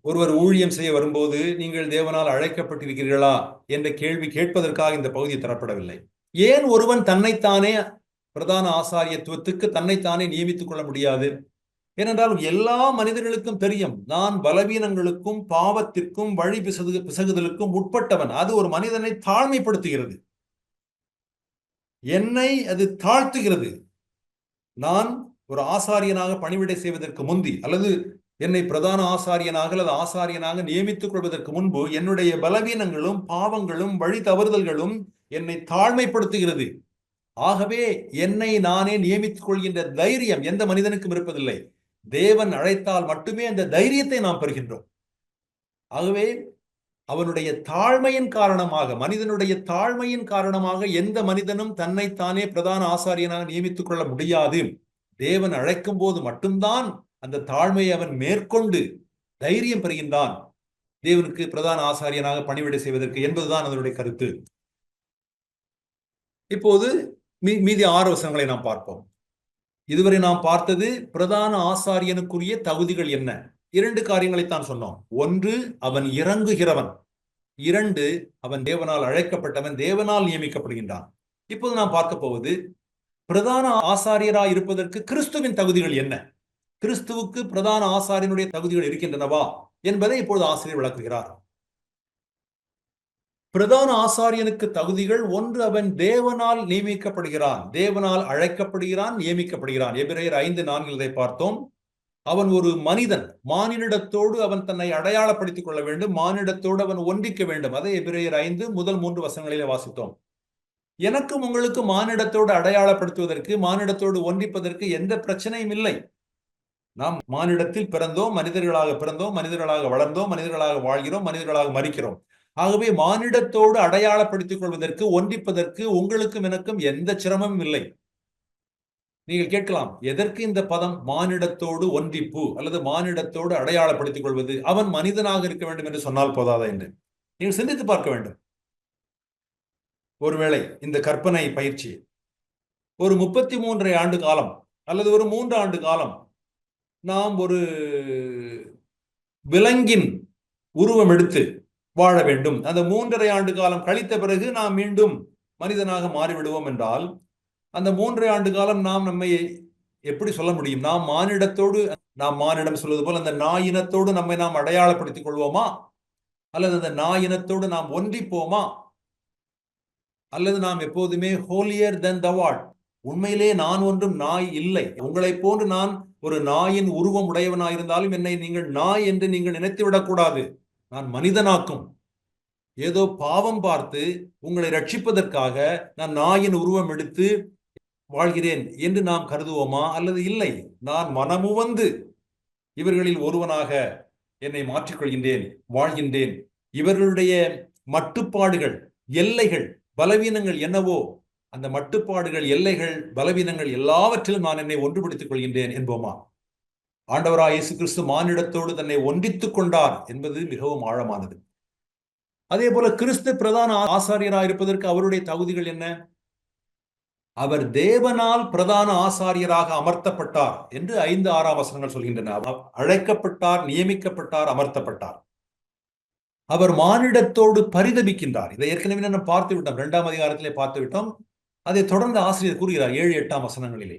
ஒருவர் ஊழியம் செய்ய வரும்போது நீங்கள் தேவனால் அழைக்கப்பட்டிருக்கிறீர்களா என்ற கேள்வி கேட்பதற்காக இந்த பகுதி தரப்படவில்லை. ஏன் ஒருவன் தன்னைத்தானே பிரதான ஆசாரியத்துவத்துக்கு தன்னைத்தானே நியமித்துக் கொள்ள முடியாது? ஏனென்றால் எல்லா மனிதர்களுக்கும் தெரியும், நான் பலவீனங்களுக்கும் பாவத்திற்கும் வழி பிசகுதலுக்கும் உட்பட்டவன். அது ஒரு மனிதனை தாழ்மைப்படுத்துகிறது, என்னை அது தாழ்த்துகிறது. நான் ஒரு ஆசாரியனாக பணிவிடை செய்வதற்கு முந்தி, அல்லது என்னை பிரதான ஆசாரியனாக அல்லது ஆசாரியனாக நியமித்துக் கொள்வதற்கு முன்பு என்னுடைய பலவீனங்களும் பாவங்களும் வழி தவறுதல்களும் என்னை தாழ்மைப்படுத்துகிறது. ஆகவே என்னை நானே நியமித்துக் கொள்கின்ற தைரியம் எந்த மனிதனுக்கும் இருப்பதில்லை. தேவன் அழைத்தால் மட்டுமே அந்த தைரியத்தை நாம் பெறுகின்றோம். ஆகவே அவனுடைய தாழ்மையின் காரணமாக, மனிதனுடைய தாழ்மையின் காரணமாக எந்த மனிதனும் தன்னைத்தானே பிரதான ஆசாரியனாக நியமித்துக் கொள்ள முடியாது. தேவன் அழைக்கும் போது மட்டும்தான் அந்த தாழ்மையை அவன் மேற்கொண்டு தைரியம் பெறுகின்றான் தேவனுக்கு பிரதான ஆசாரியனாக பணிவிடை செய்வதற்கு என்பதுதான் அதனுடைய கருத்து. இப்போது மீதி 6 வசனங்களை நாம் பார்ப்போம். இதுவரை நாம் பார்த்தது பிரதான ஆசாரியனுக்குரிய தகுதிகள் என்ன? 2 காரியங்களைத்தான் சொன்னோம். 1, அவன் இறங்குகிறவன். 2, அவன் தேவனால் அழைக்கப்பட்டவன், தேவனால் நியமிக்கப்படுகின்றான். இப்போது நாம் பார்க்க போவது பிரதான ஆசாரியராய் இருப்பதற்கு கிறிஸ்துவின் தகுதிகள் என்ன? கிறிஸ்துவுக்கு பிரதான ஆசாரியனுடைய தகுதிகள் இருக்கின்றனவா என்பதை இப்பொழுது ஆசிரியர் விளக்குகிறார். பிரதான ஆசாரியனுக்கு தகுதிகள்: 1, அவன் தேவனால் நியமிக்கப்படுகிறான், தேவனால் அழைக்கப்படுகிறான், நியமிக்கப்படுகிறான். எபிரேயர் 5:4 இதை பார்த்தோம். அவன் ஒரு மனிதன், மானிடத்தோடு அவன் தன்னை அடையாளப்படுத்திக் கொள்ள வேண்டும், மானிடத்தோடு அவன் ஒன்றிக்க வேண்டும். அதை எபிரேயர் 5 முதல் 3 வசனங்களிலே வாசித்தோம். எனக்கும் உங்களுக்கும் மானிடத்தோடு அடையாளப்படுத்துவதற்கு, மானிடத்தோடு ஒன்றிப்பதற்கு எந்த பிரச்சனையும் இல்லை. நாம் மானிடத்தில் பிறந்தோம், மனிதர்களாக பிறந்தோம், மனிதர்களாக வளர்ந்தோம், மனிதர்களாக வாழ்கிறோம், மனிதர்களாக மரிக்கிறோம். ஆகவே மானிடத்தோடு அடையாளப்படுத்திக் கொள்வதற்கு, ஒன்றிப்பதற்கு உங்களுக்கும் எனக்கும் எந்த சிரமமும் இல்லை. நீங்கள் கேட்கலாம், எதற்கு இந்த பதம் மானிடத்தோடு ஒன்றிப்பு அல்லது மானிடத்தோடு அடையாளப்படுத்திக் கொள்வது? அவன் மனிதனாக இருக்க வேண்டும் என்று சொன்னால் போதாதா என்று நீங்கள் சிந்தித்து பார்க்க வேண்டும். ஒருவேளை இந்த கற்பனை பயிற்சி ஒரு 33 ஆண்டு காலம் அல்லது ஒரு 3 ஆண்டு காலம் நாம் ஒரு விலங்கின் உருவம் எடுத்து வாழ வேண்டும், அந்த 3.5 ஆண்டு காலம் கழித்த பிறகு நாம் மீண்டும் மனிதனாக மாறிவிடுவோம் என்றால், அந்த 3.5 ஆண்டு காலம் நாம் நம்மை எப்படி சொல்ல முடியும்? நாம் மானிடத்தோடு, நாம் மானிடம் சொல்வது போல் அந்த நாயினத்தோடு நம்மை நாம் அடையாளப்படுத்திக் கொள்வோமா? அல்லது அந்த நாயினத்தோடு நாம் ஒன்றிப்போமா? அல்லது நாம் எப்போதுமே ஹோலியர் தென் த வாட், உண்மையிலே நான் ஒன்றும் நாய் இல்லை, உங்களை போன்று நான் ஒரு நாயின் உருவம் உடையவனாயிருந்தாலும் என்னை நீங்கள் நாய் என்று நீங்கள் நினைத்து விடக்கூடாது, நான் மனிதனாக்கும், ஏதோ பாவம் பார்த்து உங்களை ரட்சிப்பதற்காக நான் நாயின் உருவம் எடுத்து வாழ்கிறேன் என்று நாம் கருதுவோமா? அல்லது இல்லை, நான் மனமுவந்து இவர்களில் ஒருவனாக என்னை மாற்றிக்கொள்கின்றேன், வாழ்கின்றேன், இவர்களுடைய மட்டுப்பாடுகள், எல்லைகள், பலவீனங்கள் என்னவோ அந்த மட்டுப்பாடுகள், எல்லைகள், பலவீனங்கள் எல்லாவற்றிலும் நான் என்னை ஒன்றுபடுத்திக் கொள்கின்றேன் என்போமா? ஆண்டவராய் இயேசு கிறிஸ்து மானிடத்தோடு தன்னை ஒன்றித்துக் கொண்டார் என்பது மிகவும் ஆழமானது. அதே போல கிறிஸ்து பிரதான ஆசாரியராக இருப்பதற்கு அவருடைய தகுதிகள் என்ன? அவர் தேவனால் பிரதான ஆசாரியராக அமர்த்தப்பட்டார் என்று 5-6 வசனங்கள் சொல்கின்றன. அழைக்கப்பட்டார், நியமிக்கப்பட்டார், அமர்த்தப்பட்டார். அவர் மானிடத்தோடு பரிதபிக்கின்றார். இதை ஏற்கனவே நாம் பார்த்து விட்டோம், 2ஆம் அதிகாரத்திலே பார்த்து விட்டோம். அதை தொடர்ந்து ஆசிரியர் கூறுகிறார் 7-8 வசனங்களிலே.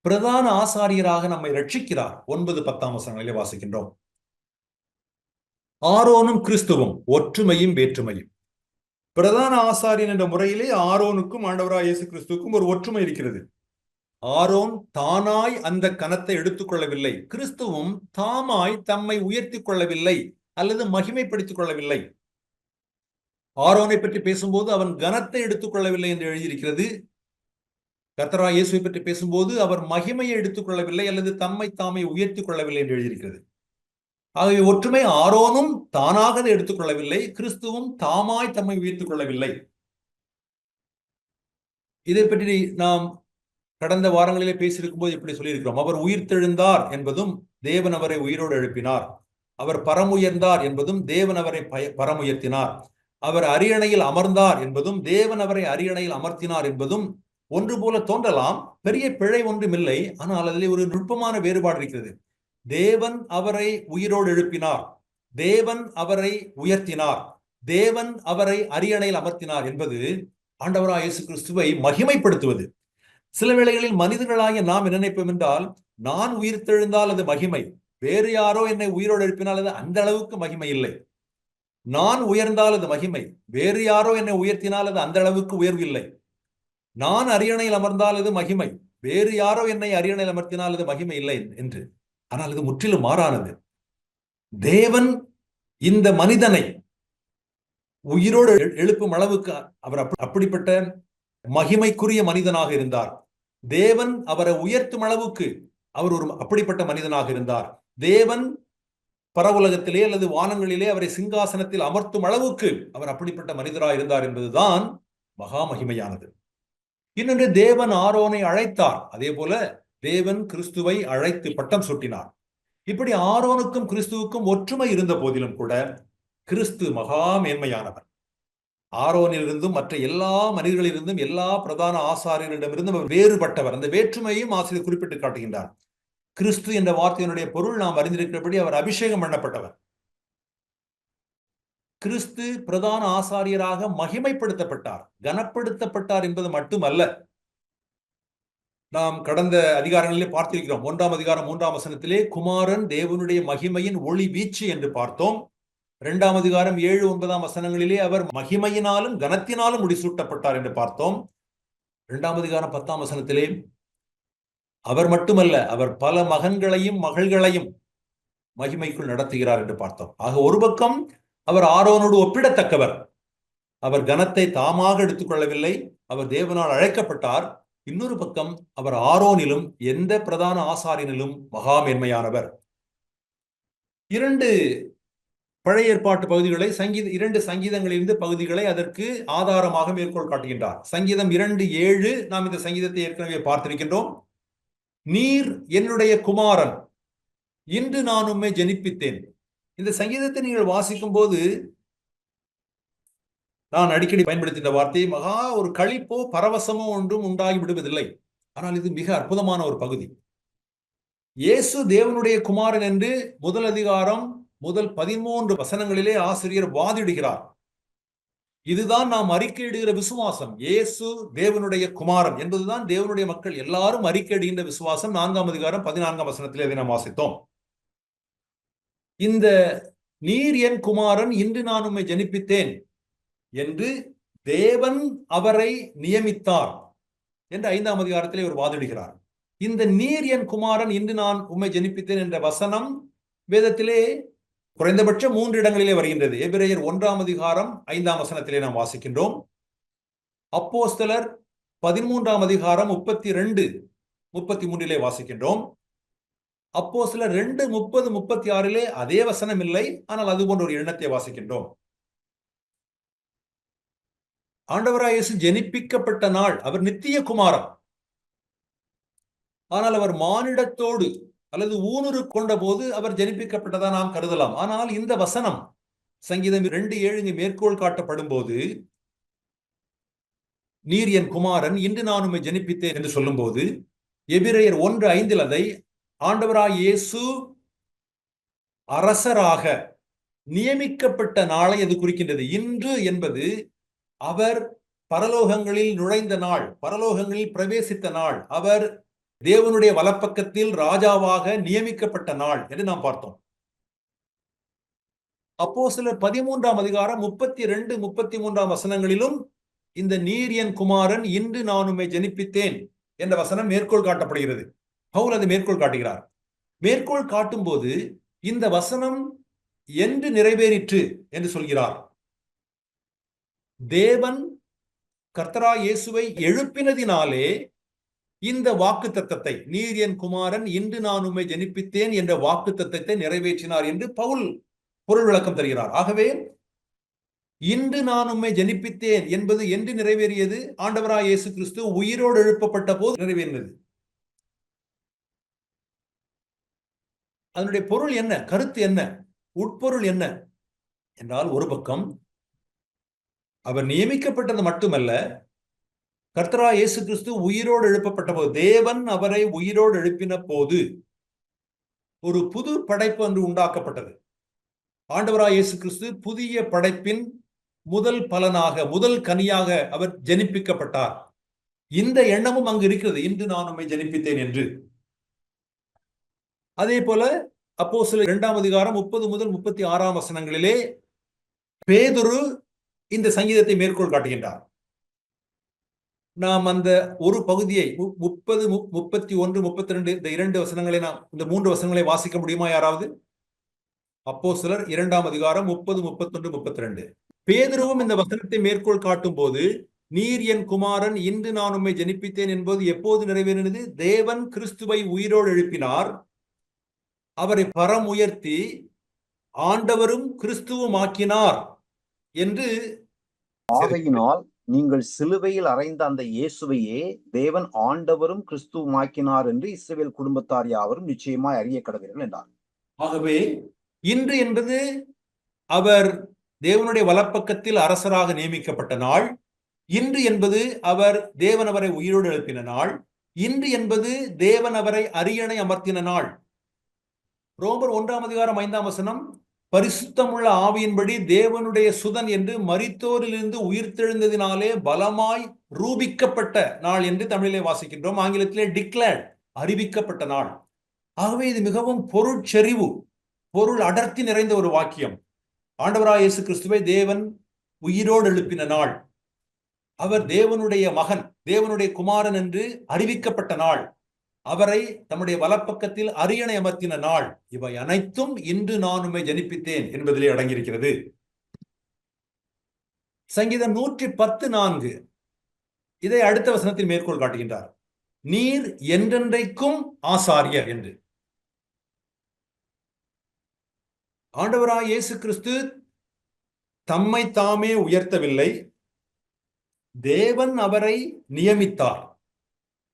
பிரதான ஆசாரியராக நம்மை ரட்சிக்கிறார். 9-10 வசனங்களிலே வாசிக்கின்றோம். ஆரோனும் கிறிஸ்துவும் ஒற்றுமையும் வேற்றுமையும். பிரதான ஆசாரியன் என்ற முறையிலே ஆரோனுக்கும் ஆண்டவராய் இயேசு கிறிஸ்துவுக்கும் ஒரு ஒற்றுமை இருக்கிறது. ஆரோன் தானாய் அந்த கனத்தை எடுத்துக்கொள்ளவில்லை, கிறிஸ்துவும் தாமாய் தம்மை உயர்த்தி கொள்ளவில்லை அல்லது மகிமைப்படுத்திக் கொள்ளவில்லை. ஆரோனை பற்றி பேசும்போது அவன் கனத்தை எடுத்துக்கொள்ளவில்லை என்று எழுதியிருக்கிறது. கர்த்தராகிய இயேசுவை பற்றி பேசும்போது அவர் மகிமையை எடுத்துக்கொள்ளவில்லை அல்லது தம்மை தாமை உயர்த்தி கொள்ளவில்லை என்று எழுதியிருக்கிறது. ஆகவே ஒற்றுமை, ஆரோனும் தானாக எடுத்துக்கொள்ளவில்லை, கிறிஸ்துவும் தாமாய் தம்மை உயர்த்திக் கொள்ளவில்லை. இதை பற்றி நாம் கடந்த வாரங்களிலே பேசியிருக்கும் போது இப்படி சொல்லியிருக்கிறோம். அவர் உயிர்த்தெழுந்தார் என்பதும் தேவன் அவரை உயிரோடு எழுப்பினார். அவர் பரமுயர்ந்தார் என்பதும் தேவன் அவரை பரமுயர்த்தினார். அவர் அரியணையில் அமர்ந்தார் என்பதும் தேவன் அவரை அரியணையில் அமர்த்தினார் என்பதும் ஒன்று போல தோன்றலாம். பெரிய பிழை ஒன்றுமில்லை. ஆனால் அதில் ஒரு நுட்பமான வேறுபாடு இருக்கிறது. தேவன் அவரை உயிரோடு எழுப்பினார், தேவன் அவரை உயர்த்தினார், தேவன் அவரை அரியணையில் அமர்த்தினார் என்பது ஆண்டவராய் இயேசு கிறிஸ்துவை மகிமைப்படுத்துவது. சில வேளைகளில் மனிதர்களாகிய நாம் நினைப்போம் என்றால், நான் உயிர்த்தெழுந்தால் அது மகிமை, வேறு யாரோ என்னை உயிரோடு எழுப்பினால் அது அந்த அளவுக்கு மகிமை இல்லை. நான் உயர்ந்தால் அது மகிமை, வேறு யாரோ என்னை உயர்த்தினால் அது அந்த அளவுக்கு உயர்வு இல்லை. நான் அரியணையில் அமர்ந்தால் அது மகிமை, வேறு யாரோ என்னை அரியணையில் அமர்த்தினால் அது மகிமை இல்லை என்று. ஆனால் இது முற்றிலும் மாறானது. தேவன் இந்த மனிதனை உயிரோடு எழுப்பும் அளவுக்கு அவர் அப்படிப்பட்ட மகிமைக்குரிய மனிதனாக இருந்தார். தேவன் அவரை உயர்த்தும் அளவுக்கு அவர் ஒரு அப்படிப்பட்ட மனிதனாக இருந்தார். தேவன் பரவுலகத்திலே அல்லது வானங்களிலே அவரை சிங்காசனத்தில் அமர்த்தும் அளவுக்கு அவர் அப்படிப்பட்ட மனிதராக இருந்தார் என்பதுதான் மகா மகிமையானது. இன்னொன்று, தேவன் ஆரோனை அழைத்தார். அதே போல தேவன் கிறிஸ்துவை அழைத்து பட்டம் சூட்டினார். இப்படி ஆரோனுக்கும் கிறிஸ்துவுக்கும் ஒற்றுமை இருந்த போதிலும் கூட கிறிஸ்து மகா மேன்மையானவர். ஆரோனிலிருந்தும் மற்ற எல்லா மனிதர்களிலிருந்தும் எல்லா பிரதான ஆசாரியர்களிடமிருந்தும் அவர் வேறுபட்டவர். அந்த வேற்றுமையையும் ஆசிரியர் குறிப்பிட்டு காட்டுகின்றார். கிறிஸ்து என்ற வார்த்தையினுடைய பொருள் நாம் அறிந்திருக்கிறபடி அவர் அபிஷேகம் பண்ணப்பட்டவர். கிறிஸ்து பிரதான ஆசாரியராக மகிமைப்படுத்தப்பட்டார், கனப்படுத்தப்பட்டார் என்பது மட்டுமல்ல. நாம் கடந்த அதிகாரங்களிலே பார்த்திருக்கிறோம். 1ஆம் அதிகாரம் 3ஆம் வசனத்திலே குமாரன் தேவனுடைய மகிமையின் ஒளி வீச்சு என்று பார்த்தோம். 2ஆம் அதிகாரம் 7, 9ஆம் வசனங்களிலே அவர் மகிமையினாலும் கனத்தினாலும் முடிசூட்டப்பட்டார் என்று பார்த்தோம். 2ஆம் அதிகாரம் 10ஆம் வசனத்திலே அவர் மட்டுமல்ல, அவர் பல மகன்களையும் மகள்களையும் மகிமைக்குள் நடத்துகிறார் என்று பார்த்தோம். ஆக ஒரு பக்கம் அவர் ஆரோனோடு ஒப்பிடத்தக்கவர். அவர் கனத்தை தாமாக எடுத்துக்கொள்ளவில்லை, அவர் தேவனால் அழைக்கப்பட்டார். இன்னொரு பக்கம் அவர் ஆரோனிலும் எந்த பிரதான ஆசாரியனிலும் மகா மேன்மையானவர். 2 பழைய ஏற்பாட்டு பகுதிகளை 2 சங்கீதங்களிலிருந்து பகுதிகளை அதற்கு ஆதாரமாக மேற்கோள் காட்டுகின்றார். சங்கீதம் 2:7 நாம் இந்த சங்கீதத்தை ஏற்கனவே பார்த்திருக்கின்றோம். நீர் என்னுடைய குமாரன், இன்று நான் உம்மை ஜனிப்பித்தேன். இந்த சங்கீதத்தை நீங்கள் வாசிக்கும் போது நான் அடிக்கடி பயன்படுத்தின வார்த்தை மகா ஒரு களிப்போ பரவசமோ ஒன்றும் உண்டாகி விடுவதில்லை. ஆனால் இது மிக அற்புதமான ஒரு பகுதி. இயேசு தேவனுடைய குமாரன் என்று முதல் அதிகாரம் முதல் 13 வசனங்களிலே ஆசிரியர் வாதிடுகிறார். இதுதான் நாம் அறிக்கையிடுகிற விசுவாசம். இயேசு தேவனுடைய குமாரன் என்பதுதான் தேவனுடைய மக்கள் எல்லாரும் அறிக்கையிடுகின்ற விசுவாசம். 4ஆம் அதிகாரம் 14ஆம் வசனத்திலே அதை நாம் வாசித்தோம். இந்த நீர் என் குமாரன், இன்று நான் உம்மை ஜனிப்பித்தேன் என்று தேவன் அவரை நியமித்தார் என்று 5ஆம் அதிகாரத்திலே ஒரு வாதிடுகிறார். இந்த நீர் என் குமாரன், இன்று நான் உம்மை ஜனிப்பித்தேன் என்ற வசனம் வேதத்திலே குறைந்தபட்சம் 3 இடங்களிலே வருகின்றது. எபிரேயர் 1ஆம் அதிகாரம் 5ஆம் வசனத்திலே நாம் வாசிக்கின்றோம். அப்போஸ்தலர் 13ஆம் அதிகாரம் 32, 33 வாசிக்கின்றோம். அப்போஸ்தலர் 2, 30, 36 அதே வசனம் இல்லை, ஆனால் அது போன்ற ஒரு எண்ணத்தை வாசிக்கின்றோம். ஆண்டவராய் இயேசு ஜனிப்பிக்கப்பட்ட நாள் அவர் நித்திய குமாரன். ஆனால் அவர் மானிடத்தோடு அல்லது ஊனுரு கொண்ட போது அவர் ஜனிப்பிக்கப்பட்டதா நாம் கருதலாம். ஆனால் இந்த வசனம் சங்கீதம் 2:7 மேற்கோள் காட்டப்படும் போது நீர் என் குமாரன், இன்று நான் உம்மை ஜனிப்பித்தேன் என்று சொல்லும் போது எபிரேயர் 1:5 அதை ஆண்டவராய் இயேசு அரசராக நியமிக்கப்பட்ட நாளை அது குறிக்கின்றது. இன்று என்பது அவர் பரலோகங்களில் நுழைந்த நாள், பரலோகங்களில் பிரவேசித்த நாள், அவர் தேவனுடைய வலப்பக்கத்தில் ராஜாவாக நியமிக்கப்பட்ட நாள் என்று நாம் பார்த்தோம். அப்போஸ்தலர் 13ஆம் அதிகாரம் 32, 33ஆம் வசனங்களிலும் இந்த நீர் என் குமாரன், இன்று நான் உம்மை ஜனிப்பித்தேன் என்ற வசனம் மேற்கோள் காட்டப்படுகிறது. பவுல் அதை மேற்கோள் காட்டுகிறார். மேற்கோள் காட்டும் போது இந்த வசனம் என்று நிறைவேறிற்று என்று சொல்கிறார். தேவன் கர்த்தராகிய இயேசுவை எழுப்பினதினாலே இந்த வாக்குத்தத்தத்தை, நீர் என் குமாரன், இன்று நான் உம்மை ஜனிப்பித்தேன் என்ற வாக்குத்தத்தத்தை நிறைவேற்றினார் என்று பவுல் பொருள் விளக்கம் தருகிறார். ஆகவே இன்று நான் உம்மை ஜனிப்பித்தேன் என்பது என்று நிறைவேறியது? ஆண்டவராகிய இயேசு கிறிஸ்து உயிரோடு எழுப்பப்பட்ட போது நிறைவேறினது. அதனுடைய பொருள் என்ன, கருத்து என்ன, உட்பொருள் என்ன என்றால், ஒரு பக்கம் அவர் நியமிக்கப்பட்டது மட்டுமல்ல, கர்த்தராகிய இயேசு கிறிஸ்து உயிரோடு எழுப்பப்பட்ட போது, தேவன் அவரை உயிரோடு எழுப்பின போது ஒரு புது படைப்பு அன்று உண்டாக்கப்பட்டது. ஆண்டவராகிய இயேசு கிறிஸ்து புதிய படைப்பின் முதல் பலனாக, முதல் கனியாக அவர் ஜனிப்பிக்கப்பட்டார். இந்த எண்ணமும் அங்கு இருக்கிறது, இன்று நான் உம்மை ஜனிப்பித்தேன் என்று. அதே போல அப்போஸ்தலர் 2ஆம் அதிகாரம் 30 முதல் 36ஆம் வசனங்களிலே பேதுரு இந்த சங்கீதத்தை மேற்கோள் காட்டுகின்றார். நாம் அந்த ஒரு பகுதியை 30, 31, 32 இந்த 2 வசனங்களை நாம் இந்த 3 வசனங்களை வாசிக்க முடியுமா யாராவது? அப்போஸ்தலர் 2ஆம் அதிகாரம் 30, 31, 32. பேதுருவும் இந்த வசனத்தை மேற்கோள் காட்டும் போது நீர் என் குமாரன், இன்று நான் உம்மை ஜனிப்பித்தேன் என்பது எப்போது நிறைவேறினது? தேவன் கிறிஸ்துவை உயிரோடு எழுப்பினார், அவரை பரம் உயர்த்தி ஆண்டவரும் கிறிஸ்துவும் ஆக்கினார் என்று. ஆகையினால் நீங்கள் சிலுவையில் அறைந்த அந்த இயேசுவையே தேவன் ஆண்டவரும் கிறிஸ்துவுமாக்கினார் என்று இஸ்ரவேல் குடும்பத்தார் யாவரும் நிச்சயமாய் அறிய கடவீர்கள் என்றார். ஆகவே இன்று என்பது அவர் தேவனுடைய வலப்பக்கத்தில் அரசராக நியமிக்கப்பட்ட நாள். இன்று என்பது தேவன் அவரை உயிரோடு எழுப்பின நாள். இன்று என்பது தேவன் அவரை அரியணை அமர்த்தின நாள். ரோமர் 1:5 பரிசுத்தமுள்ள ஆவியின்படி தேவனுடைய சுதன் என்று மரித்தோரிலிருந்து உயிர்த்தெழுந்ததினாலே பலமாய் ரூபிக்கப்பட்ட நாள் என்று தமிழிலே வாசிக்கின்றோம். ஆங்கிலத்திலே டிக்ளேர்ட், அறிவிக்கப்பட்ட நாள். ஆகவே இது மிகவும் பொருட்செறிவு, பொருள் அடர்த்தி நிறைந்த ஒரு வாக்கியம். ஆண்டவராய் இயேசு கிறிஸ்துவை தேவன் உயிரோடு எழுப்பின நாள். அவர் தேவனுடைய மகன், தேவனுடைய குமாரன் என்று அறிவிக்கப்பட்ட நாள். அவரை தம்முடைய வலப்பக்கத்தில் அரியணை அமர்த்தின நாள். இவை அனைத்தும் இன்று நான் உம்மை ஜனிப்பித்தேன் என்பதிலே அடங்கியிருக்கிறது. சங்கீதம் 110:4 இதை அடுத்த வசனத்தில் மேற்கோள் காட்டுகின்றார். நீர் என்றென்றைக்கும் ஆசாரியர் என்று. ஆண்டவராய் இயேசு கிறிஸ்து தம்மை தாமே உயர்த்தவில்லை. தேவன் அவரை நியமித்தார்.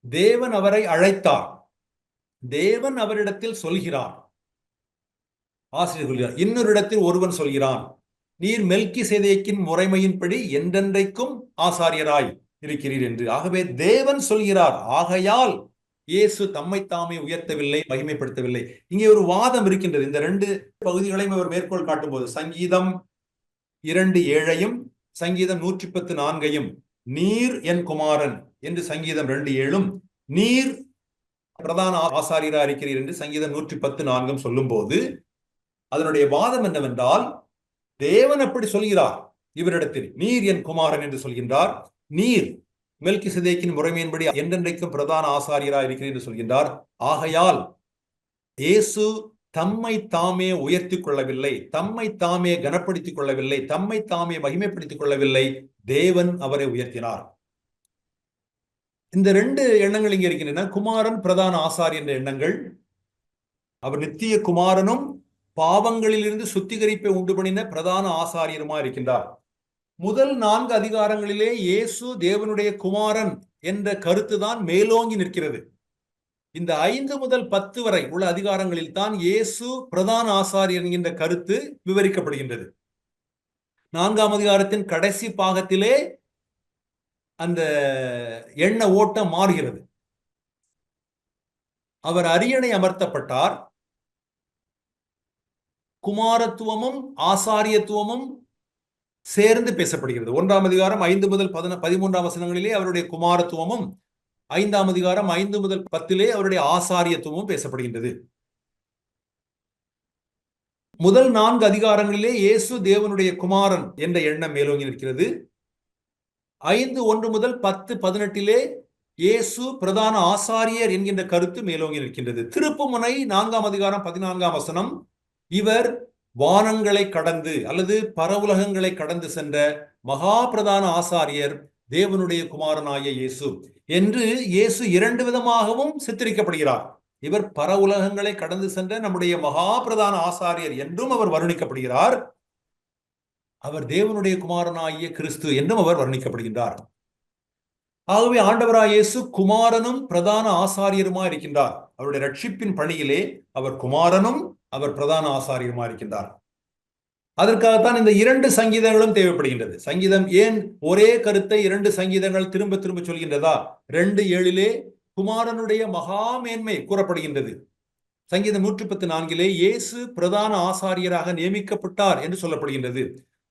தேவன் அவரை அழைத்தார். தேவன் அவரிடத்தில் சொல்கிறார். ஆசிரியர் சொல்கிறார். இன்னொரு இடத்தில் ஒருவன் சொல்கிறான், நீர் மெல்கிசேதேக்கின் முறைமையின்படி என்றென்றைக்கும் ஆசாரியராய் இருக்கிறீர் என்று. ஆகவே தேவன் சொல்கிறார். ஆகையால் இயேசு தம்மை தாமே உயர்த்தவில்லை, மகிமைப்படுத்தவில்லை. இங்கே ஒரு வாதம் இருக்கின்றது. இந்த 2 பகுதிகளையும் அவர் மேற்கோள் காட்டும் போது சங்கீதம் 2:7 சங்கீதம் 114 நீர் என் குமாரன் என்று சங்கீதம் 2:7 நீர் பிரதான ஆசாரியரா இருக்கிறீர் என்று சங்கீதம் 110:4 சொல்லும் போது அதனுடைய வாதம் என்னவென்றால், தேவன் அப்படி சொல்கிறார். இவரிடத்தில் நீர் என் குமாரன் என்று சொல்கின்றார். நீர் மெல்கிசேதேக்கின் முறைமையின்படி என்றென்றைக்கும் பிரதான ஆசாரியரா இருக்கிறீர் என்று சொல்கின்றார். ஆகையால் இயேசு தம்மை தாமே உயர்த்திக் கொள்ளவில்லை, தம்மை தாமே கனப்படுத்திக் கொள்ளவில்லை, தம்மை தாமே மகிமைப்படுத்திக் கொள்ளவில்லை. தேவன் அவரை உயர்த்தினார். இந்த 2 எண்ணங்கள் இங்கே இருக்கின்றன. குமாரன் பிரதான ஆசாரியர் என்ற எண்ணங்கள். அவர் நித்திய குமாரனும் பாவங்களிலிருந்து சுத்திகரிப்பை உண்டு பண்ணின பிரதான ஆசாரியருமா இருக்கின்றார். முதல் 4 அதிகாரங்களிலே இயேசு தேவனுடைய குமாரன் என்ற கருத்து தான் மேலோங்கி நிற்கிறது. இந்த 5 முதல் 10 வரை உள்ள அதிகாரங்களில் தான் இயேசு பிரதான ஆசாரியர் என்கின்ற கருத்து விவரிக்கப்படுகின்றது. 4ஆம் அதிகாரத்தின் கடைசி பாகத்திலே அந்த எண்ண ஓட்டம் மாறுகிறது. அவர் அரியணை அமர்த்தப்பட்டார். குமாரத்துவமும் ஆசாரியத்துவமும் சேர்ந்து பேசப்படுகிறது. 1ஆம் அதிகாரம் 5 முதல் 13ஆம் வசனங்களிலே அவருடைய குமாரத்துவமும், 5ஆம் அதிகாரம் 5 முதல் 10 அவருடைய ஆசாரியத்துவமும் பேசப்படுகின்றது. முதல் 4 அதிகாரங்களிலே இயேசு தேவனுடைய குமாரன் என்ற எண்ணம் மேலோங்கி நிற்கிறது. 5:1 முதல் 10:18 இயேசு பிரதான ஆசாரியர் என்கின்ற கருத்து மேலோங்கி நிற்கின்றது. திருப்புமுனை 4ஆம் அதிகாரம் 14ஆம் வசனம், இவர் வானங்களை கடந்து அல்லது பரவுலகங்களை கடந்து சென்ற மகா பிரதான ஆசாரியர் தேவனுடைய குமாரனாய இயேசு என்று இயேசு 2 விதமாகவும் சித்தரிக்கப்படுகிறார். இவர் பரவுலகங்களை கடந்து சென்ற நம்முடைய மகா பிரதான ஆசாரியர் என்றும் அவர் வர்ணிக்கப்படுகிறார். அவர் தேவனுடைய குமாரனாகிய கிறிஸ்து என்றும் அவர் வர்ணிக்கப்படுகின்றார். ஆகவே ஆண்டவராய் இயேசு குமாரனும் பிரதான ஆசாரியருமா இருக்கின்றார். அவருடைய ரட்சிப்பின் பணியிலே அவர் குமாரனும் அவர் பிரதான ஆசாரியருமா இருக்கின்றார். அதற்காகத்தான் இந்த 2 சங்கீதங்களும் தேவைப்படுகின்றது. சங்கீதம் ஏன் ஒரே கருத்தை 2 சங்கீதங்கள் திரும்ப திரும்ப சொல்கின்றதா? 2:7 குமாரனுடைய மகா மேன்மை கூறப்படுகின்றது. சங்கீதம் 114 இயேசு பிரதான ஆசாரியராக நியமிக்கப்பட்டார் என்று சொல்லப்படுகின்றது.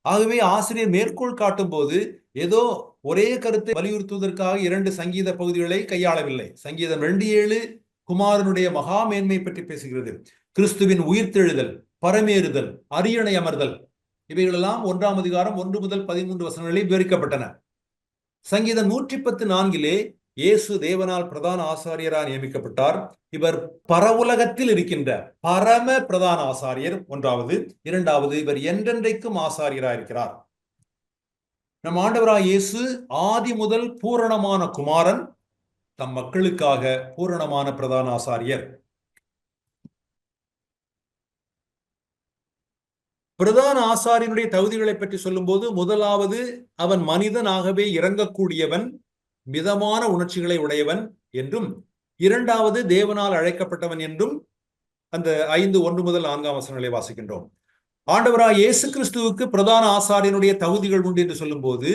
ஆகவே ஆசிரியர் மேற்கோள் காட்டும் போது ஏதோ ஒரே கருத்தை வலியுறுத்துவதற்காக 2 சங்கீத பகுதிகளை கையாளவில்லை. சங்கீதம் 2:7 குமாரனுடைய மகா மேன்மை பற்றி பேசுகிறது. கிறிஸ்துவின் உயிர்த்தெழுதல், பரமேறுதல், அரியணை அமர்தல் இவைகளெல்லாம் 1ஆம் அதிகாரம் 1 முதல் 13 வசனங்களில் விவரிக்கப்பட்டன. சங்கீதம் 114 இயேசு தேவனால் பிரதான ஆசாரியராக நியமிக்கப்பட்டார். இவர் பரவுலகத்தில் இருக்கின்ற பரம பிரதான ஆசாரியர் 1வது. 2வது, இவர் என்றென்றைக்கும் ஆசாரியராக இருக்கிறார். நம் ஆண்டவராய் இயேசு ஆதி முதல் பூரணமான குமாரன், தம் மக்களுக்காக பூரணமான பிரதான ஆசாரியர். பிரதான ஆசாரியனுடைய தகுதிகளை பற்றி சொல்லும் போது, முதலாவது, அவன் மனிதனாகவே இறங்கக்கூடியவன், மிதமான உணர்ச்சிகளை உடையவன் என்றும், 2வது தேவனால் அழைக்கப்பட்டவன் என்றும் அந்த 5:1 முதல் 4ஆம் வசனங்களை வாசிக்கின்றோம். ஆண்டவராய் இயேசு கிறிஸ்துவுக்கு பிரதான ஆசாரியனுடைய தகுதிகள் உண்டு என்று சொல்லும் போது,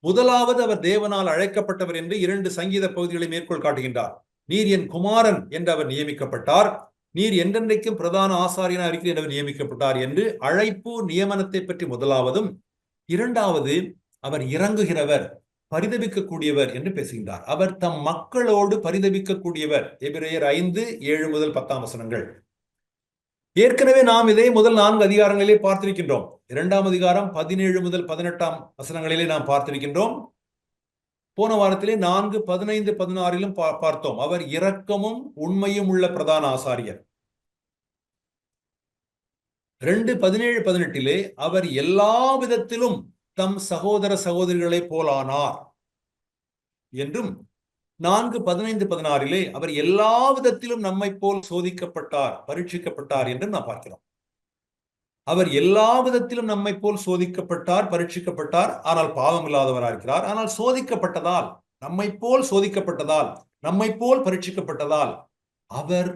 முதலாவது அவர் தேவனால் அழைக்கப்பட்டவர் என்று 2 சங்கீத பகுதிகளை மேற்கோள் காட்டுகின்றார். நீர் என் குமாரன் என்று அவர் நியமிக்கப்பட்டார். நீர் என்றென்றைக்கும் பிரதான ஆசாரியனாக இருக்கிறீர் என்று நியமிக்கப்பட்டார் என்று அழைப்பு நியமனத்தை பற்றி முதலாவதும், இரண்டாவது அவர் இறங்குகிறவர், பரிதபிக்கக்கூடியவர் என்று பேசுகின்றார். அவர் தம் மக்களோடு பரிதபிக்கக்கூடியவர். எபிரேயர் 5:7 முதல் 10 வசனங்கள். ஏற்கனவே நாம் இதை முதல் 4 அதிகாரங்களிலே பார்த்திருக்கின்றோம். 2ஆம் அதிகாரம் 17 முதல் 18 வசனங்களிலே நாம் பார்த்திருக்கின்றோம். போன வாரத்திலே 4, 15, 16 பார்த்தோம். அவர் இரக்கமும் உண்மையும் உள்ள பிரதான ஆசாரியர். 2, 17, 18 அவர் எல்லா விதத்திலும் தம் சகோதர சகோதரிகளை போலானார் என்றும், 4, 15, 16 அவர் எல்லா விதத்திலும் நம்மை போல் சோதிக்கப்பட்டார், பரீட்சிக்கப்பட்டார் என்றும் நாம் பார்க்கிறோம். அவர் எல்லா விதத்திலும் நம்மை போல் சோதிக்கப்பட்டார், பரீட்சிக்கப்பட்டார். ஆனால் பாவம் இல்லாதவராக இருக்கிறார். ஆனால் சோதிக்கப்பட்டதால், நம்மை போல் சோதிக்கப்பட்டதால், நம்மை போல் பரீட்சிக்கப்பட்டதால் அவர்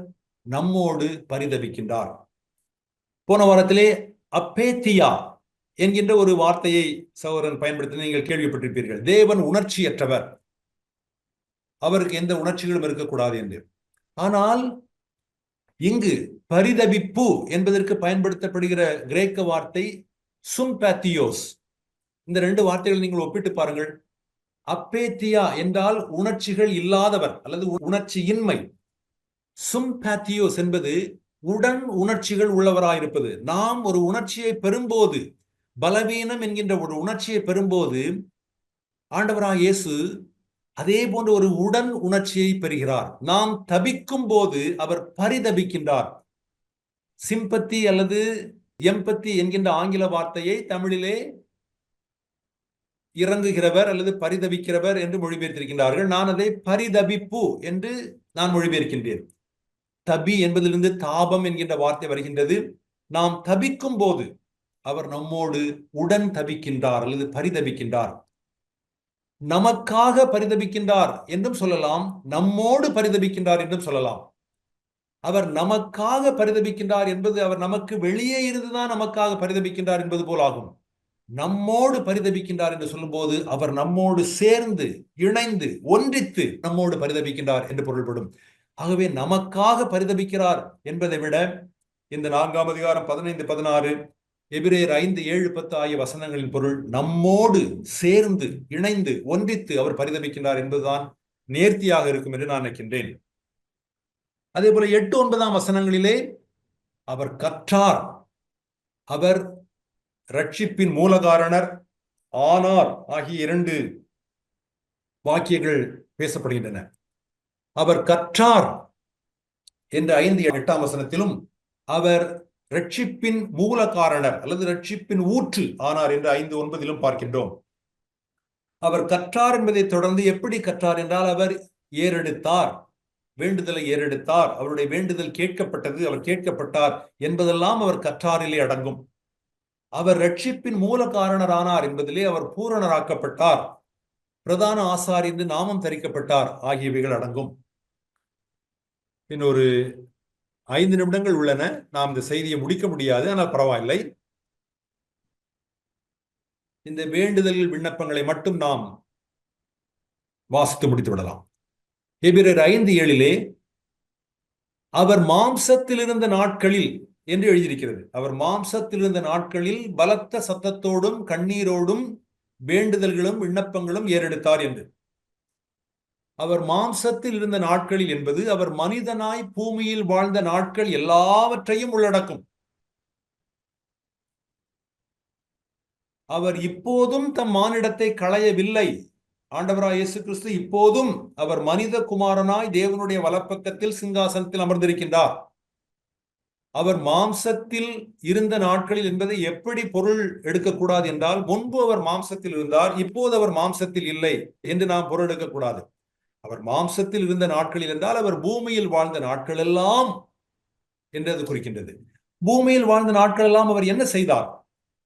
நம்மோடு பரிதபிக்கின்றார். போன வாரத்திலே அப்பேத்தியா என்கின்ற ஒரு வார்த்தையை சகோதரன் பயன்படுத்தி நீங்கள் கேள்விப்பட்டிருப்பீர்கள். தேவன் உணர்ச்சியற்றவர், அவருக்கு எந்த உணர்ச்சிகளும் இருக்கக்கூடாது என்று. ஆனால் இங்கு பரிதபிப்பு என்பதற்கு பயன்படுத்தப்படுகிற கிரேக்க வார்த்தை சும்பேத்தியோஸ். இந்த 2 வார்த்தைகளை நீங்கள் ஒப்பிட்டு பாருங்கள். அப்பேத்தியா என்றால் உணர்ச்சிகள் இல்லாதவர் அல்லது உணர்ச்சியின்மை. சும்பேத்தியோஸ் என்பது உடன் உணர்ச்சிகள் உள்ளவராயிருப்பது. நாம் ஒரு உணர்ச்சியை பெறும்போது, பலவீனம் என்கின்ற ஒரு உணர்ச்சியை பெறும்போது, ஆண்டவராய் இயேசு அதே போன்ற ஒரு உடன் உணர்ச்சியை பெறுகிறார். நாம் தபிக்கும் போது அவர் பரிதபிக்கின்றார். சிம்பத்தி அல்லது எம்பத்தி என்கின்ற ஆங்கில வார்த்தையை தமிழிலே இறங்குகிறவர் அல்லது பரிதபிக்கிறவர் என்று மொழிபெயர்த்திருக்கின்றார்கள். நான் அதை பரிதபிப்பு என்று நான் மொழிபெயர்க்கின்றேன். தபி என்பதிலிருந்து தாபம் என்கின்ற வார்த்தை வருகின்றது. நாம் தபிக்கும் போது அவர் நம்மோடு உடன் தபிக்கின்றார் அல்லது பரிதபிக்கின்றார். நமக்காக பரிதபிக்கின்றார் என்றும் சொல்லலாம், நம்மோடு பரிதபிக்கின்றார் என்றும் சொல்லலாம். அவர் நமக்காக பரிதபிக்கின்றார் என்பது அவர் நமக்கு வெளியே இருந்துதான் நமக்காக பரிதபிக்கின்றார் என்பது போல் ஆகும். நம்மோடு பரிதபிக்கின்றார் என்று சொல்லும்போது அவர் நம்மோடு சேர்ந்து, இணைந்து, ஒன்றித்து நம்மோடு பரிதபிக்கின்றார் என்று பொருள்படும். ஆகவே நமக்காக பரிதபிக்கிறார் என்பதை விட இந்த 4ஆம் அதிகாரம் 15, 16, எபிரேயர் 5, 7, 10 ஆகிய வசனங்களின் பொருள் நம்மோடு சேர்ந்து, இணைந்து, ஒன்றித்து அவர் பரிதபிக்கின்றார் என்பதுதான் நேர்த்தியாக இருக்கும் என்று நான் நினைக்கின்றேன். அதே போல 8, 9 வசனங்களிலே அவர் கற்றார், அவர் ரட்சிப்பின் மூலகாரணர் ஆனார் ஆகிய 2 வாக்கியங்கள் பேசப்படுகின்றன. அவர் கற்றார் என்ற 5, 8 வசனத்திலும் அவர் ரட்சிப்பின் மூல காரணர் அல்லது ரட்சிப்பின் ஊற்று ஆனார் என்று 5, 9 பார்க்கின்றோம். அவர் கற்றார் என்பதை தொடர்ந்து எப்படி கற்றார் என்றால், அவர் ஏறெடுத்தார், வேண்டுதலை ஏறெடுத்தார், அவருடைய வேண்டுதல் கேட்கப்பட்டது, அவர் கேட்கப்பட்டார் என்பதெல்லாம் அவர் கற்றாரிலே அடங்கும். அவர் ரட்சிப்பின் மூல காரணர் ஆனார் என்பதிலே அவர் பூரணராக்கப்பட்டார், பிரதான ஆசாரியர் என்று நாமம் தரிக்கப்பட்டார் ஆகியவைகள் அடங்கும். இன்னொரு 5 நிமிடங்கள் உள்ளன. நாம் இந்த செய்தியை முடிக்க முடியாது, ஆனால் பரவாயில்லை. இந்த வேண்டுதல் விண்ணப்பங்களை மட்டும் நாம் வாசித்து முடித்து விடலாம். எபிரேயர் 5:7 அவர் மாம்சத்தில் இருந்த நாட்களில் என்று எழுதியிருக்கிறது. அவர் மாம்சத்தில் இருந்த நாட்களில் பலத்த சத்தத்தோடும் கண்ணீரோடும் வேண்டுதல்களும் விண்ணப்பங்களும் ஏறெடுத்தார் என்று. அவர் மாம்சத்தில் இருந்த நாட்களில் என்பது அவர் மனிதனாய் பூமியில் வாழ்ந்த நாட்கள் எல்லாவற்றையும் உள்ளடக்கும். அவர் இப்போதும் தம் மானிடத்தை களையவில்லை. ஆண்டவராய் இயேசு கிறிஸ்து இப்போதும் அவர் மனித குமாரனாய் தேவனுடைய வலப்பக்கத்தில் சிங்காசனத்தில் அமர்ந்திருக்கின்றார். அவர் மாம்சத்தில் இருந்த நாட்களில் என்பதை எப்படி பொருள் எடுக்கக்கூடாது என்றால், முன்பு அவர் மாம்சத்தில் இருந்தார், இப்போது அவர் மாம்சத்தில் இல்லை என்று நாம் பொருள் எடுக்கக்கூடாது. அவர் மாம்சத்தில் இருந்த நாட்களில் என்றால் அவர் பூமியில் வாழ்ந்த நாட்கள் எல்லாம் என்று அது குறிக்கின்றது. பூமியில் வாழ்ந்த நாட்கள் எல்லாம் அவர் என்ன செய்தார்?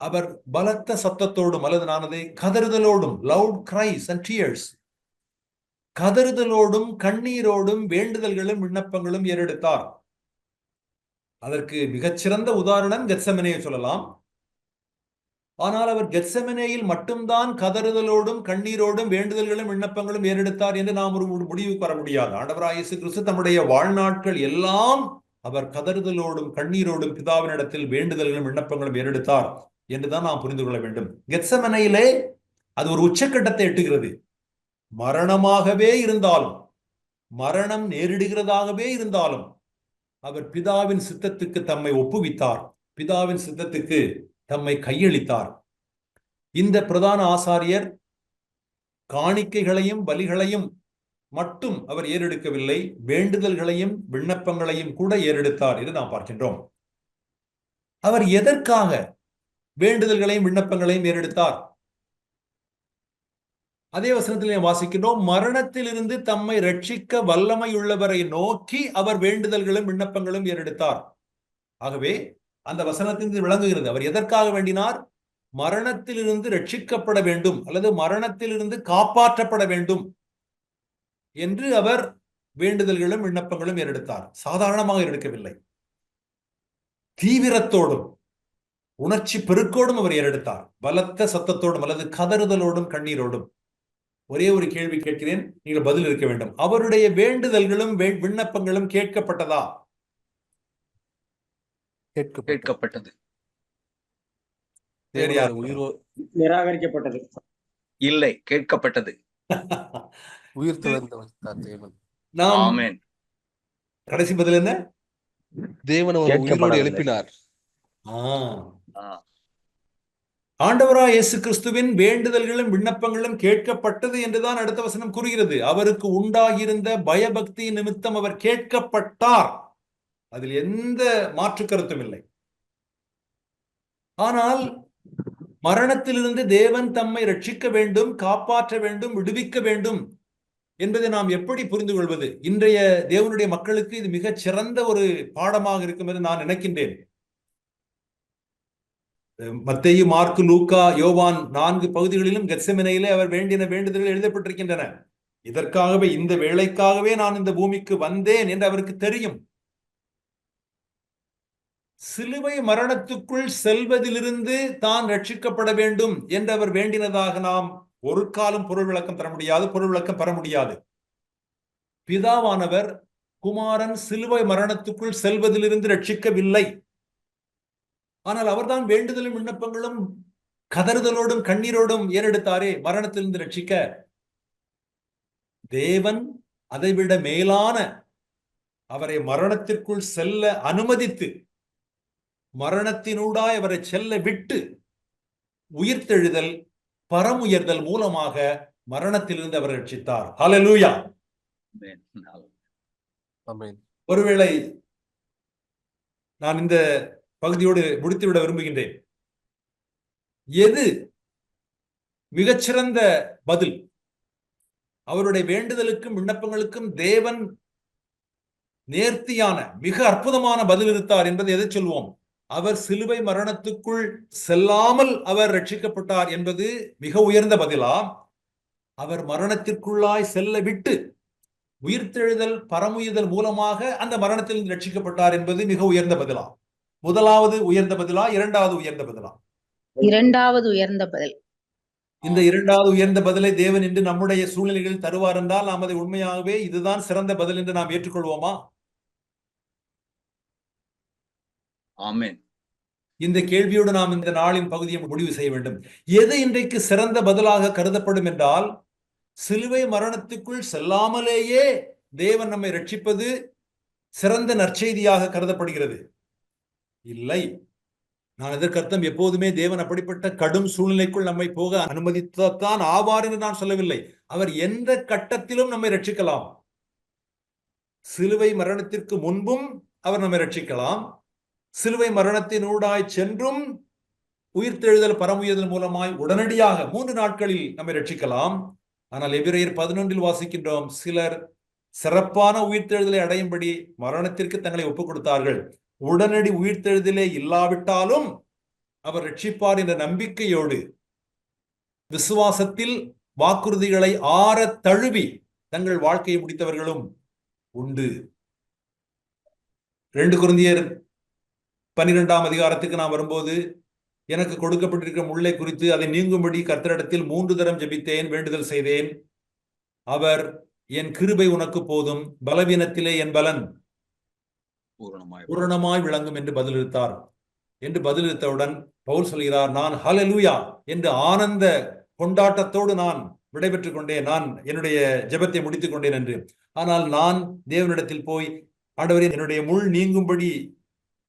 அவர் பலத்த சத்தத்தோடும் அல்லது நான் அதை கதறுதலோடும், லவுட் கிரைஸ் அண்ட் டியர்ஸ், கதறுதலோடும் கண்ணீரோடும் வேண்டுதல்களும் விண்ணப்பங்களும் ஏறெடுத்தார். அதற்கு மிகச்சிறந்த உதாரணம் கெத்செமனே சொல்லலாம். ஆனால் அவர் கெத்செமனேயில் மட்டும்தான் கதறுதலோடும் கண்ணீரோடும் வேண்டுதல்களும் விண்ணப்பங்களும் ஏறெடுத்தார் என்று நாம் ஒரு முடிவுக்கு வர முடியாது. ஆண்டவராகிய இயேசு கிறிஸ்து தம்முடைய வாழ்நாட்கள் எல்லாம் அவர் கதறுதலோடும் கண்ணீரோடும் பிதாவினிடத்தில் வேண்டுதல்களும் விண்ணப்பங்களும் ஏறெடுத்தார் என்றுதான் நாம் புரிந்து கொள்ள வேண்டும். கெத்செமனேயிலே அது ஒரு உச்சக்கட்டத்தை எட்டுகிறது. மரணமாகவே இருந்தாலும், மரணம் நேரிடுகிறதாகவே இருந்தாலும் அவர் பிதாவின் சித்தத்துக்கு தம்மை ஒப்புவித்தார், பிதாவின் சித்தத்துக்கு தம்மை கையளித்தார். இந்த பிரதான ஆசாரியர் காணிக்கைகளையும் பலிகளையும் மட்டும் அவர் ஏறெடுக்கவில்லை, வேண்டுதல்களையும் விண்ணப்பங்களையும் கூட ஏறெடுத்தார் என்று நாம் பார்க்கின்றோம். அவர் எதற்காக வேண்டுதல்களையும் விண்ணப்பங்களையும் ஏறெடுத்தார்? அதே வசனத்தில் வாசிக்கின்றோம், மரணத்திலிருந்து தம்மை ரட்சிக்க வல்லமையுள்ளவரை நோக்கி அவர் வேண்டுதல்களும் விண்ணப்பங்களும் ஏறெடுத்தார். ஆகவே அந்த வசனத்திலிருந்து விளங்குகிறது அவர் எதற்காக வேண்டினார். மரணத்திலிருந்து ரட்சிக்கப்பட வேண்டும் அல்லது மரணத்திலிருந்து காப்பாற்றப்பட வேண்டும் என்று அவர் வேண்டுதல்களும் விண்ணப்பங்களும் ஏறெடுத்தார். சாதாரணமாக ஏறெடுக்கவில்லை, தீவிரத்தோடும் உணர்ச்சி பெருக்கோடும் அவர் ஏறெடுத்தார். பலத்த சத்தத்தோடும் அல்லது கதறுதலோடும் கண்ணீரோடும். ஒரே ஒரு கேள்வி கேட்கிறேன், நீங்கள் பதில் இருக்க வேண்டும். அவருடைய வேண்டுதல்களும் விண்ணப்பங்களும் கேட்கப்பட்டதா? கேட்கப்பட்டது. நிராகரிக்கப்பட்டது. இல்லை, கேட்கப்பட்டது. உயிர் தெழுந்தவர் தேவன். ஆமென். கடைசி பதில் என்ன? தேவன் அவர் உயிரோடு எழுப்பினார். ஆண்டவராய் இயேசு கிறிஸ்துவின் வேண்டுதல்களும் விண்ணப்பங்களும் கேட்கப்பட்டது என்றுதான் அடுத்த வசனம் கூறுகிறது. அவருக்கு உண்டாகியிருந்த பயபக்தி நிமித்தம் அவர் கேட்கப்பட்டார். அதில் எந்த மாற்று கருத்தும் இல்லை. ஆனால் மரணத்திலிருந்து தேவன் தம்மை ரட்சிக்க வேண்டும், காப்பாற்ற வேண்டும், விடுவிக்க வேண்டும் என்பதை நாம் எப்படி புரிந்து கொள்வது? இன்றைய தேவனுடைய மக்களுக்கு இது மிகச் சிறந்த ஒரு பாடமாக இருக்கும் என்று நான் நினைக்கின்றேன். மத்தேயு, மார்க்கு, லூக்கா, யோவான் 4 பகுதிகளிலும் கெத்செமனேயிலே அவர் வேண்டின வேண்டுதல்கள் எழுதப்பட்டிருக்கின்றன. இதற்காகவே, இந்த வேளைக்காகவே நான் இந்த பூமிக்கு வந்தேன் என்று அவருக்கு தெரியும். சிலுவை மரணத்துக்குள் செல்வதிலிருந்து தான் ரட்சிக்கப்பட வேண்டும் என்று அவர் வேண்டினதாக நாம் ஒரு காலம் பொருள் விளக்கம் தர முடியாது, பொருள் விளக்கம் பெற முடியாது. பிதாவானவர் குமாரன் சிலுவை மரணத்துக்குள் செல்வதிலிருந்து ரட்சிக்கவில்லை. ஆனால் அவர்தான் வேண்டுதலும் விண்ணப்பங்களும் கதறுதலோடும் கண்ணீரோடும் ஏறெடுத்தாரே மரணத்திலிருந்து ரட்சிக்க. தேவன் அதைவிட மேலான அவரை மரணத்திற்குள் செல்ல அனுமதித்து, மரணத்தினூடாய் அவரை செல்ல விட்டு, உயிர்த்தெழுதல் பரமுயர்தல் மூலமாக மரணத்திலிருந்து அவர் ரட்சித்தார். ஹல்லேலூயா. ஒருவேளை நான் இந்த பகுதியோடு முடித்துவிட விரும்புகின்றேன். எது மிகச்சிறந்த பதில்? அவருடைய வேண்டுதலுக்கும் விண்ணப்பங்களுக்கும் தேவன் நேர்த்தியான மிக அற்புதமான பதில் இருந்தார் என்பதை எதை சொல்வோம்? அவர் சிலுவை மரணத்துக்குள் செல்லாமல் அவர் ரட்சிக்கப்பட்டார் என்பது மிக உயர்ந்த பதிலா? அவர் மரணத்திற்குள்ளாய் செல்ல விட்டு உயிர்த்தெழுதல் பரமுயர்தல் மூலமாக அந்த மரணத்திலிருந்து ரட்சிக்கப்பட்டார் என்பது மிக உயர்ந்த பதிலா? முதலாவது உயர்ந்த பதிலா, இரண்டாவது உயர்ந்த பதிலா? இரண்டாவது உயர்ந்த பதில். இந்த இரண்டாவது உயர்ந்த பதிலை தேவன் என்று நம்முடைய சூழ்நிலைகளில் தருவார் என்றால் நாம் அதை உண்மையாகவே இதுதான் சிறந்த பதில் என்று நாம் ஏற்றுக்கொள்வோமா? ஆமென். இந்த கேள்வியோடு நாம் இந்த நாளின் பகுதியை முடிவு செய்ய வேண்டும். எது இன்றைக்கு சிறந்த பதிலாக கருதப்படும் என்றால், சிலுவை மரணத்துக்குள் செல்லாமலேயே தேவன் நம்மை ரட்சிப்பது சிறந்த நற்செய்தியாக கருதப்படுகிறது. இல்லை, நான் இதற்கு அர்த்தம் எப்போதுமே தேவன் அப்படிப்பட்ட கடும் சூழ்நிலைக்குள் நம்மை போக அனுமதித்தான் ஆவார் என்று நான் சொல்லவில்லை. அவர் எந்த கட்டத்திலும் நம்மை ரட்சிக்கலாம். சிலுவை மரணத்திற்கு முன்பும் அவர் நம்மை ரட்சிக்கலாம், சிலுவை மரணத்தினூடாய் சென்றும் உயிர்த்தெழுதல் பரமுயர்தல் மூலமாய் உடனடியாக 3 நாட்களில் நம்மை ரட்சிக்கலாம். ஆனால் எபிரேயர் 11 வாசிக்கின்றோம், சிலர் சிறப்பான உயிர்த்தெழுதலை அடையும்படி மரணத்திற்கு தங்களை ஒப்புக் கொடுத்தார்கள். உடனடி உயிர்த்தெழுதலே இல்லாவிட்டாலும் அவர் ரட்சிப்பார் என்ற நம்பிக்கையோடு விசுவாசத்தில் வாக்குறுதிகளை ஆற தழுவி தங்கள் வாழ்க்கையை முடித்தவர்களும் உண்டு. 2 கொரிந்தியர் 12ஆம் அதிகாரத்துக்கு நாம் வரும்போது எனக்கு கொடுக்கப்பட்டிருக்கிற முள்ளை குறித்து அதை நீங்கும்படி கர்த்தரிடத்தில் 3 தரம் ஜெபித்தேன், வேண்டுதல் செய்தேன். அவர், என் கிருபை உனக்கு போதும், பலவீனத்திலே என் பலன் பூரணமாய் விளங்கும் என்று பதிலளித்தார். என்று பதிலளித்தவுடன் பவுல் சொல்கிறார், நான் ஹல்லேலூயா என்று ஆனந்த கொண்டாட்டத்தோடு நான் விடைபெற்றுக் கொண்டேன், நான் என்னுடைய ஜெபத்தை முடித்துக் கொண்டேன் என்று. ஆனால் நான் தேவனிடத்தில் போய், ஆண்டவரே, என்னுடைய முள் நீங்கும்படி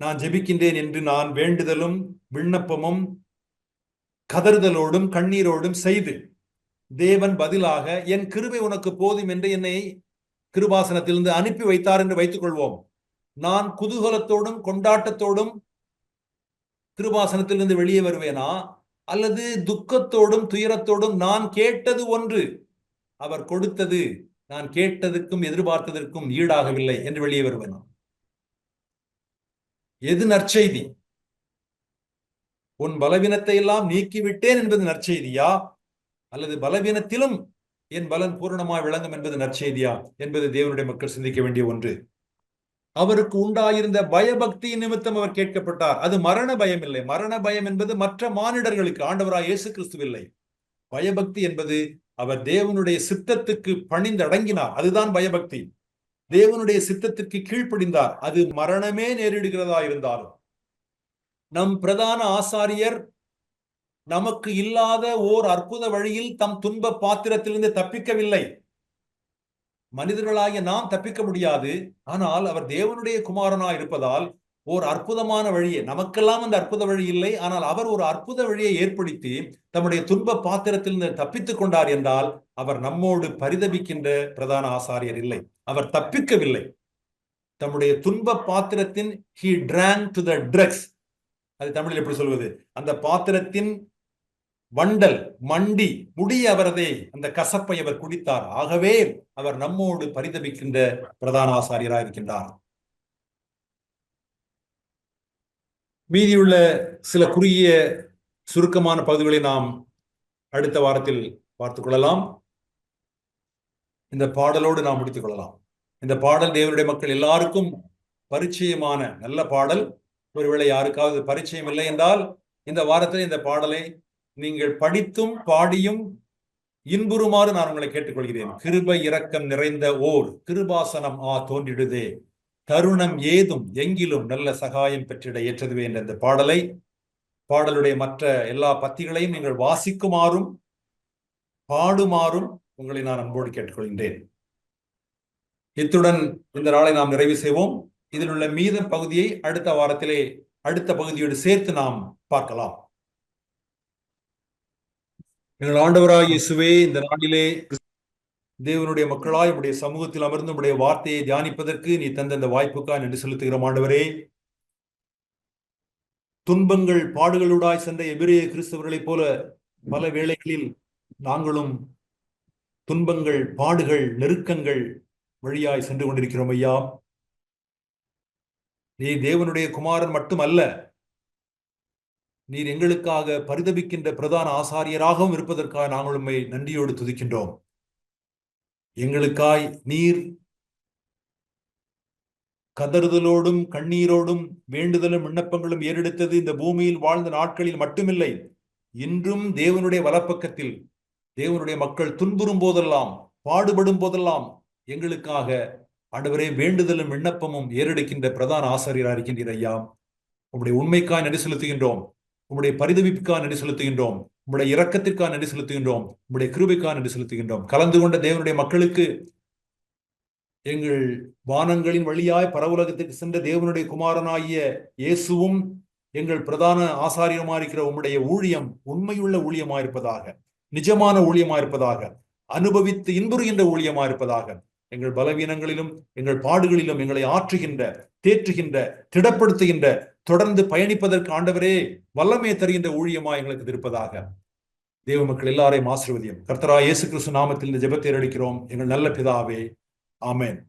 நான் ஜெபிக்கின்றேன் என்று நான் வேண்டுதலும் விண்ணப்பமும் கதறுதலோடும் கண்ணீரோடும் செய்து, தேவன் பதிலாக என் கிருபை உனக்கு போதும் என்று என்னை கிருபாசனத்திலிருந்து அனுப்பி வைத்தார் என்று வைத்துக் கொள்வோம். நான் குதூகலத்தோடும் கொண்டாட்டத்தோடும் கிருபாசனத்திலிருந்து வெளியே வருவேனா, அல்லது துக்கத்தோடும் துயரத்தோடும் நான் கேட்டது ஒன்று, அவர் கொடுத்தது நான் கேட்டதற்கும் எதிர்பார்த்ததற்கும் ஈடாகவில்லை என்று வெளியே வருவேனா? எது நற்செய்தி? உன் பலவீனத்தை எல்லாம் நீக்கிவிட்டேன் என்பது நற்செய்தியா, அல்லது பலவீனத்திலும் என் பலன் பூரணமாய் விளங்கும் என்பது நற்செய்தியா என்பது தேவனுடைய மக்கள் சிந்திக்க வேண்டிய ஒன்று. அவருக்கு உண்டாயிருந்த பயபக்தி நிமித்தம் அவர் கேட்கப்பட்டார். அது மரண பயம் இல்லை. மரண பயம் என்பது மற்ற மானிடர்களுக்கு, ஆண்டவராய் இயேசு கிறிஸ்துவில்லை. பயபக்தி என்பது அவர் தேவனுடைய சித்தத்துக்கு பணிந்து அடங்கினார், அதுதான் பயபக்தி. தேவனுடைய சித்தத்திற்கு கீழ்ப்படிந்தார். அது மரணமே நேரிடுகிறதா இருந்தாலும். நம் பிரதான ஆசாரியர் நமக்கு இல்லாத ஓர் அற்புத வழியில் தம் துன்ப பாத்திரத்திலிருந்து தப்பிக்கவில்லை. மனிதர்களாகிய நாம் தப்பிக்க முடியாது. ஆனால் அவர் தேவனுடைய குமாரனாய் இருப்பதால் ஓர் அற்புதமான வழியை, நமக்கெல்லாம் அந்த அற்புத வழி இல்லை, ஆனால் அவர் ஒரு அற்புத வழியை ஏற்படுத்தி தம்முடைய துன்ப பாத்திரத்திலிருந்து தப்பித்துக் கொண்டார் என்றால் அவர் நம்மோடு பரிதபிக்கின்ற பிரதான ஆசாரியர் இல்லை. அவர் தப்பிக்கவில்லை. தம்முடைய துன்ப பாத்திரத்தின் he drank to the dregs. அது தமிழில் எப்படி சொல்வது? அந்த பாத்திரத்தின் வண்டல் மண்டி முடிய அவரதை அந்த கசப்பை அவர் குடித்தார். ஆகவே அவர் நம்மோடு பரிதபிக்கின்ற பிரதான ஆசாரியராக இருக்கின்றார். மீதியுள்ள சில குறுகிய சுருக்கமான பகுதிகளை நாம் அடுத்த வாரத்தில் பார்த்துக் கொள்ளலாம். இந்த பாடலோடு நாம் முடித்துக் கொள்ளலாம். இந்த பாடல் தேவனுடைய மக்கள் எல்லாருக்கும் பரிச்சயமான நல்ல பாடல். ஒருவேளை யாருக்காவது பரிச்சயம் இல்லை என்றால் இந்த வாரத்தில் இந்த பாடலை நீங்கள் படித்தும் பாடியும் இன்புறுமாறு நான் உங்களை கேட்டுக்கொள்கிறேன். கிருபை இரக்கம் நிறைந்த ஓர் கிருபாசனம் தோன்றிடுதே, தருணம் ஏதும் எங்கிலும் நல்ல சகாயம் பெற்றிட ஏற்றதுவே என்ற இந்த பாடலை, பாடலுடைய மற்ற எல்லா பத்திகளையும் நீங்கள் வாசிக்குமாறும் பாடுமாறும் உங்களை நான் அன்போடு கேட்டுக்கொள்கின்றேன். இத்துடன் இந்த நாளை நாம் நிறைவு செய்வோம். இதில் உள்ள மீத பகுதியை அடுத்த வாரத்திலே அடுத்த பகுதியோடு சேர்த்து நாம் பார்க்கலாம். எங்கள் ஆண்டவராகிய இயேசுவே, இந்த நாளிலே தேவனுடைய மக்களாய் உம்முடைய சமூகத்தில் அமர்ந்து உம்முடைய வார்த்தையை தியானிப்பதற்கு நீ தந்த இந்த வாய்ப்புக்காக நன்றி செலுத்துகிறோம். ஆண்டவரே, துன்பங்கள் பாடுகளுடாய் சென்ற எபிரேய கிறிஸ்தவர்களைப் போல பல வேளைகளில் நாங்களும் துன்பங்கள் பாடுகள் நெருக்கங்கள் வழியாய் சென்று கொண்டிருக்கிறோம். ஐயா, நீ தேவனுடைய குமாரன் மட்டுமல்ல, நீர் எங்களுக்காக பரிதபிக்கின்ற பிரதான ஆசாரியராகவும் இருப்பதற்காக நாங்கள் உம்மை நன்றியோடு துதிக்கின்றோம். எங்களுக்காய் நீர் கதறுதலோடும் கண்ணீரோடும் வேண்டுதலும் விண்ணப்பங்களும் ஏறெடுத்தது இந்த பூமியில் வாழ்ந்த நாட்களில் மட்டுமில்லை, இன்றும் தேவனுடைய வலப்பக்கத்தில் தேவனுடைய மக்கள் துன்புறும் போதெல்லாம் பாடுபடும் போதெல்லாம் எங்களுக்காக ஆண்டவரே வேண்டுதலும் விண்ணப்பமும் ஏறெடுக்கின்ற பிரதான ஆசாரியராக இருக்கின்றீர். ஐயா, உம்முடைய உண்மைக்காய் நன்றி செலுத்துகின்றோம். உம்முடைய பரிதவிப்புக்காக நன்றி செலுத்துகின்றோம். உம்முடைய இரக்கத்திற்காக நன்றி செலுத்துகின்றோம். உம்முடைய கிருபைக்காக நன்றி செலுத்துகின்றோம். கலந்து கொண்ட தேவனுடைய மக்களுக்கு எங்கள் வானங்களின் வழியாய் பரவுலகத்திற்கு சென்ற தேவனுடைய குமாரனாகிய இயேசுவும் எங்கள் பிரதான ஆசாரியமா இருக்கிற உம்முடைய ஊழியம் உண்மையுள்ள ஊழியமா இருப்பதாக, நிஜமான ஊழியமா இருப்பதாக, அனுபவித்து இன்புறுகின்ற ஊழியமா இருப்பதாக, எங்கள் பலவீனங்களிலும் எங்கள் பாடுகளிலும் எங்களை ஆற்றுகின்ற தேற்றுகின்ற திடப்படுத்துகின்ற தொடர்ந்து பயணிப்பதற்கு ஆண்டவரே வல்லமை தருகின்ற ஊழியமா எங்களுக்கு இருப்பதாக. தேவ மக்கள் எல்லாரையும் ஆசீர்வதியும். கர்த்தராகிய இயேசு கிறிஸ்து நாமத்தில் இந்த ஜெபத்தை அளிக்கிறோம் எங்கள் நல்ல பிதாவே. ஆமென்.